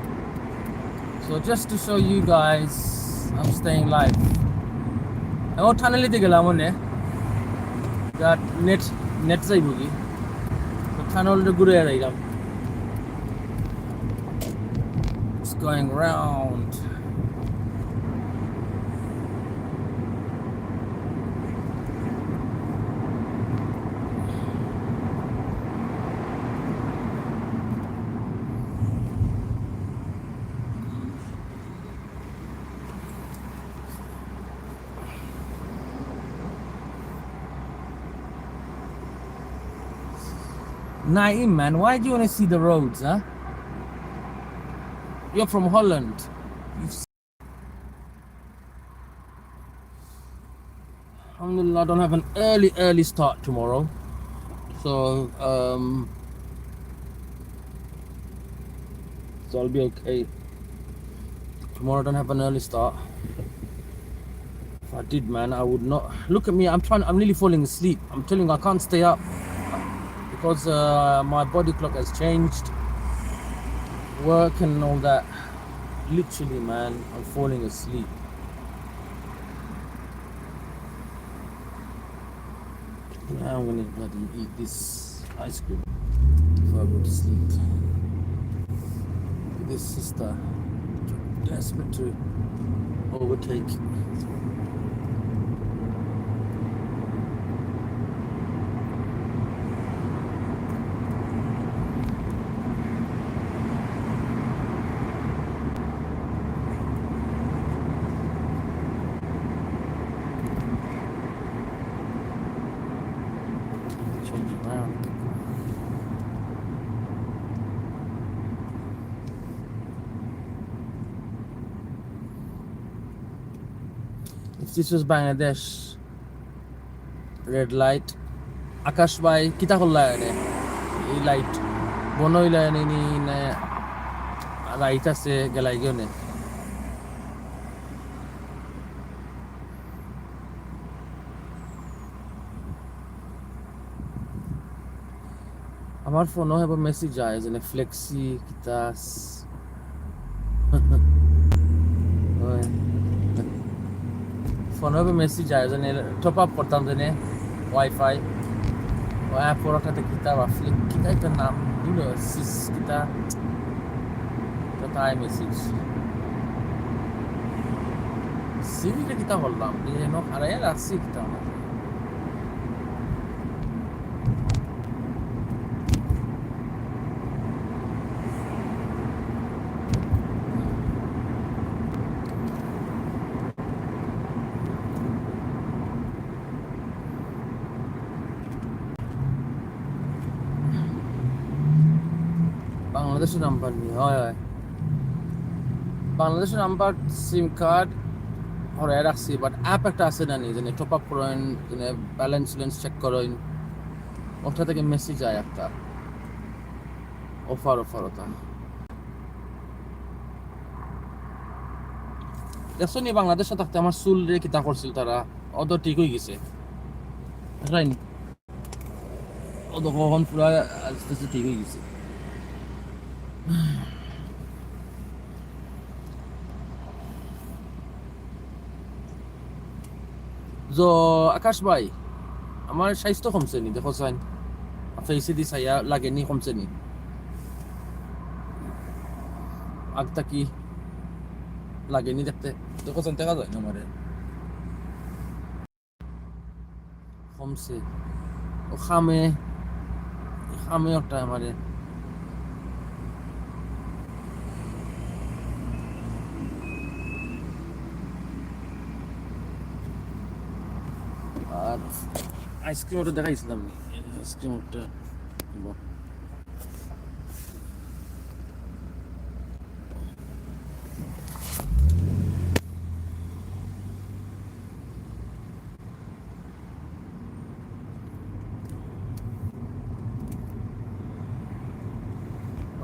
[SPEAKER 1] So just to show you guys, I'm staying live. I tunnel ite gelam one. That net jaibogi. So tunnel to gure jailam. It's going round. Naeem, man, why do you want to see the roads, huh? You're from Holland. Alhamdulillah, I don't have an early start tomorrow. So I'll be okay. Tomorrow I don't have an early start. If I did, man, I would not. Look at me, I'm nearly falling asleep. I'm telling you, I can't stay up. Because my body clock has changed, work and all that. Literally, man, I'm falling asleep. Now I'm gonna bloody eat this ice cream before I go to sleep. This sister desperate to overtake. if this was Bangladesh, red light. Akash bhai, kita holla ene? Ei light. Bono ila ene ni na light ase gelai gone. আমার ফোনও have a message আয় যেনে flexi kitas ফোনও have a message আয় যেনে top up করতাম যেনে wifi ও app ওরটাতে কিতা বা ফ্লিক কিতা একটা নাম দিল সিস কিতা তো তাই মেসেজ সিভিটা কিতা বললাম এই নো আরে রাখছি কিতা বাংলাদেশের নাম্বার নিয়ে হয় হয় বাংলাদেশের নাম্বার সিম কার্ড হরাই রাখছি বাট অ্যাপ একটা আছে না নি যেন টপ আপ করেন যেন ব্যালেন্স চেক করেন ওটা থেকে মেসেজ আয় একটা অফার ওটা দেখছো নি বাংলাদেশে থাকতে আমার চুল রে কিতা করছিল তারা অত ঠিক হয়ে গেছে রাইনি অত কখন পুরা আস্তে আস্তে ঠিক হয়ে গেছে जो आकाश भाई আমার স্বাস্থ্য কমছে নি দেখো সাইন ফেসে দি সাইয়া লাগে নি কমছে নি আগটা কি লাগে নি দেখতে দেখো সাইন দেখা যায় না আমারে কমছে ও খামে ওটা আমারে আর আইসক্রিম ওটা দেখাইছিলাম আইসক্রিম ওটা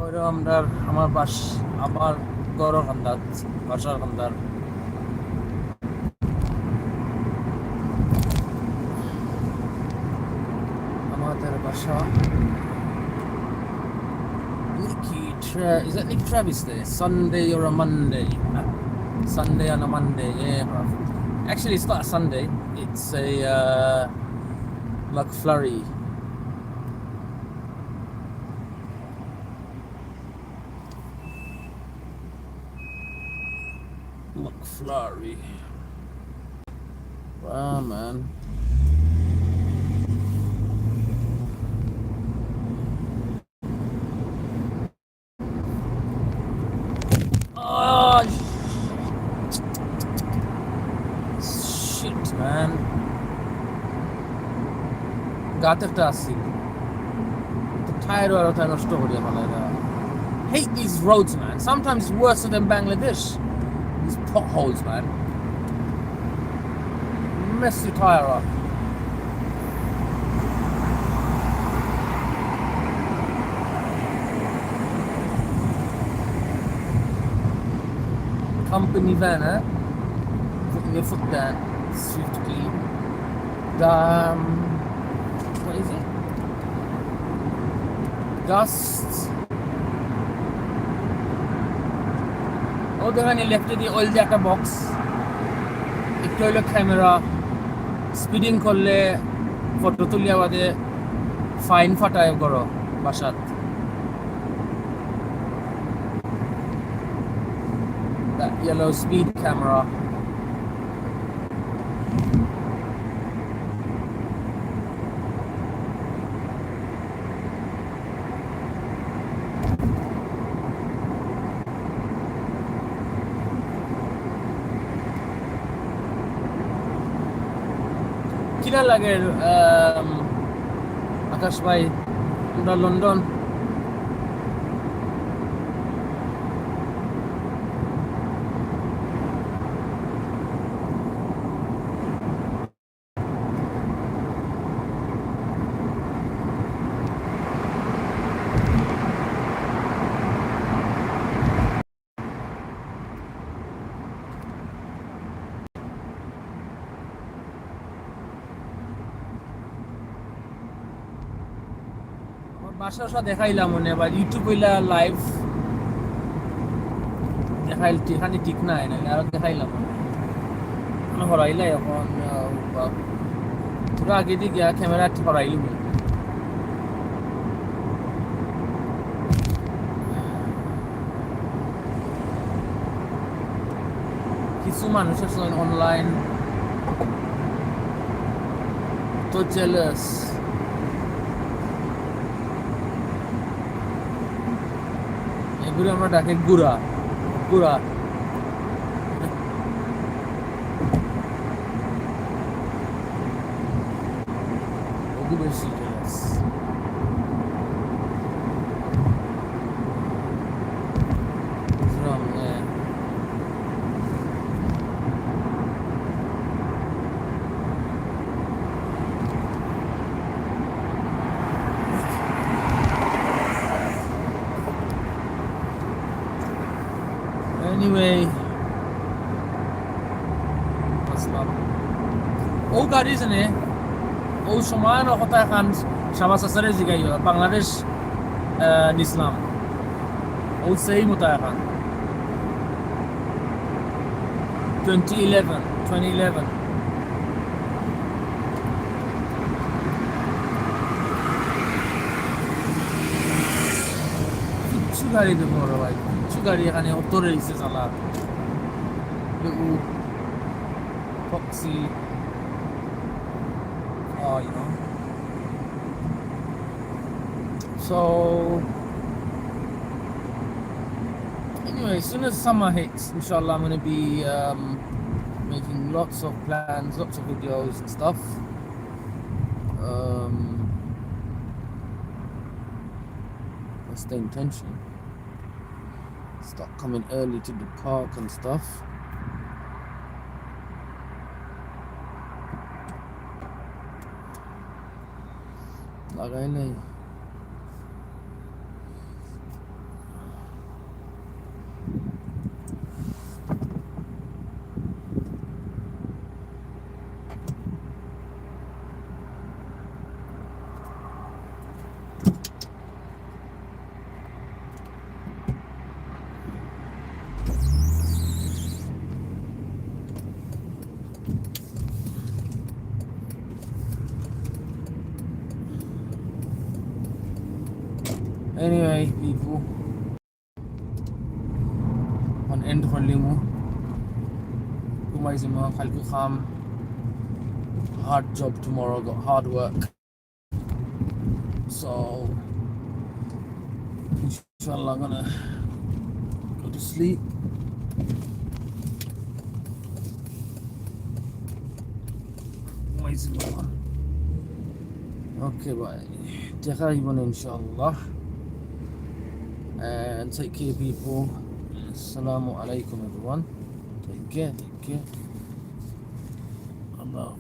[SPEAKER 1] ওইরকম আমার গড় খান্দার বাসার খান্দার Is that Nick Travis Day? Sunday or a Monday? Sunday and a Monday, yeah. Actually, it's not a Sunday. It's a McFlurry. McFlurry. Wow, man. গাতে একটা আসছিল তো টায়ার ওটা নষ্ট করে ফেলায় না hate these roads man sometimes worse than Bangladesh these potholes man mess your tire up company van putting your foot down swiftly what is it? Dust. Oh, they left the oil jacket box. It took a camera. Speeding করলে photo তুলিয়া বাদে fine ফাটায় করো বাসাত that yellow speed camera কিনা লাগে আকাশ ভাই আমরা London মাসা দেখাইলাম মনে বা ইউটিউব হইলা লাইভ দেখাইল এখানে ঠিক নাই না আর দেখাইলাম হরাইলাই এখন তোরা আগে দিয়ে গিয়া ক্যামেরা হরাইলি কিছু মানুষ আছে অনলাইন তো জেলাস এগুলো আমরা ডাকে গুড়া গুড়া ওগু বেশি জেলাস Anyway, আসলাম ও গাড়ি জানে ও সময় কথা এখন শাবাস আসারে জিগাই বাংলাদেশ ইসলাম ও সেই মতো এখন 2011 কিছু গাড়ি দেবো ভাই গাড়ি এখানে অটো রয়েছে চালা টক্সি you know so anyway as soon as summer hits inshallah I'm going to be making lots of plans, lots of videos and stuff. That's the intention. Start coming early to the park and stuff. Lagay na eh. Anyway, people, on end for limo. Kumaisimo, kalku kham. Hard job tomorrow. Got hard work. So, inshallah, gonna go to sleep. Kumaisimo. Okay, bye. Dekha hibon inshallah. And take care, people. Assalamu alaikum, everyone. Take care. Allah.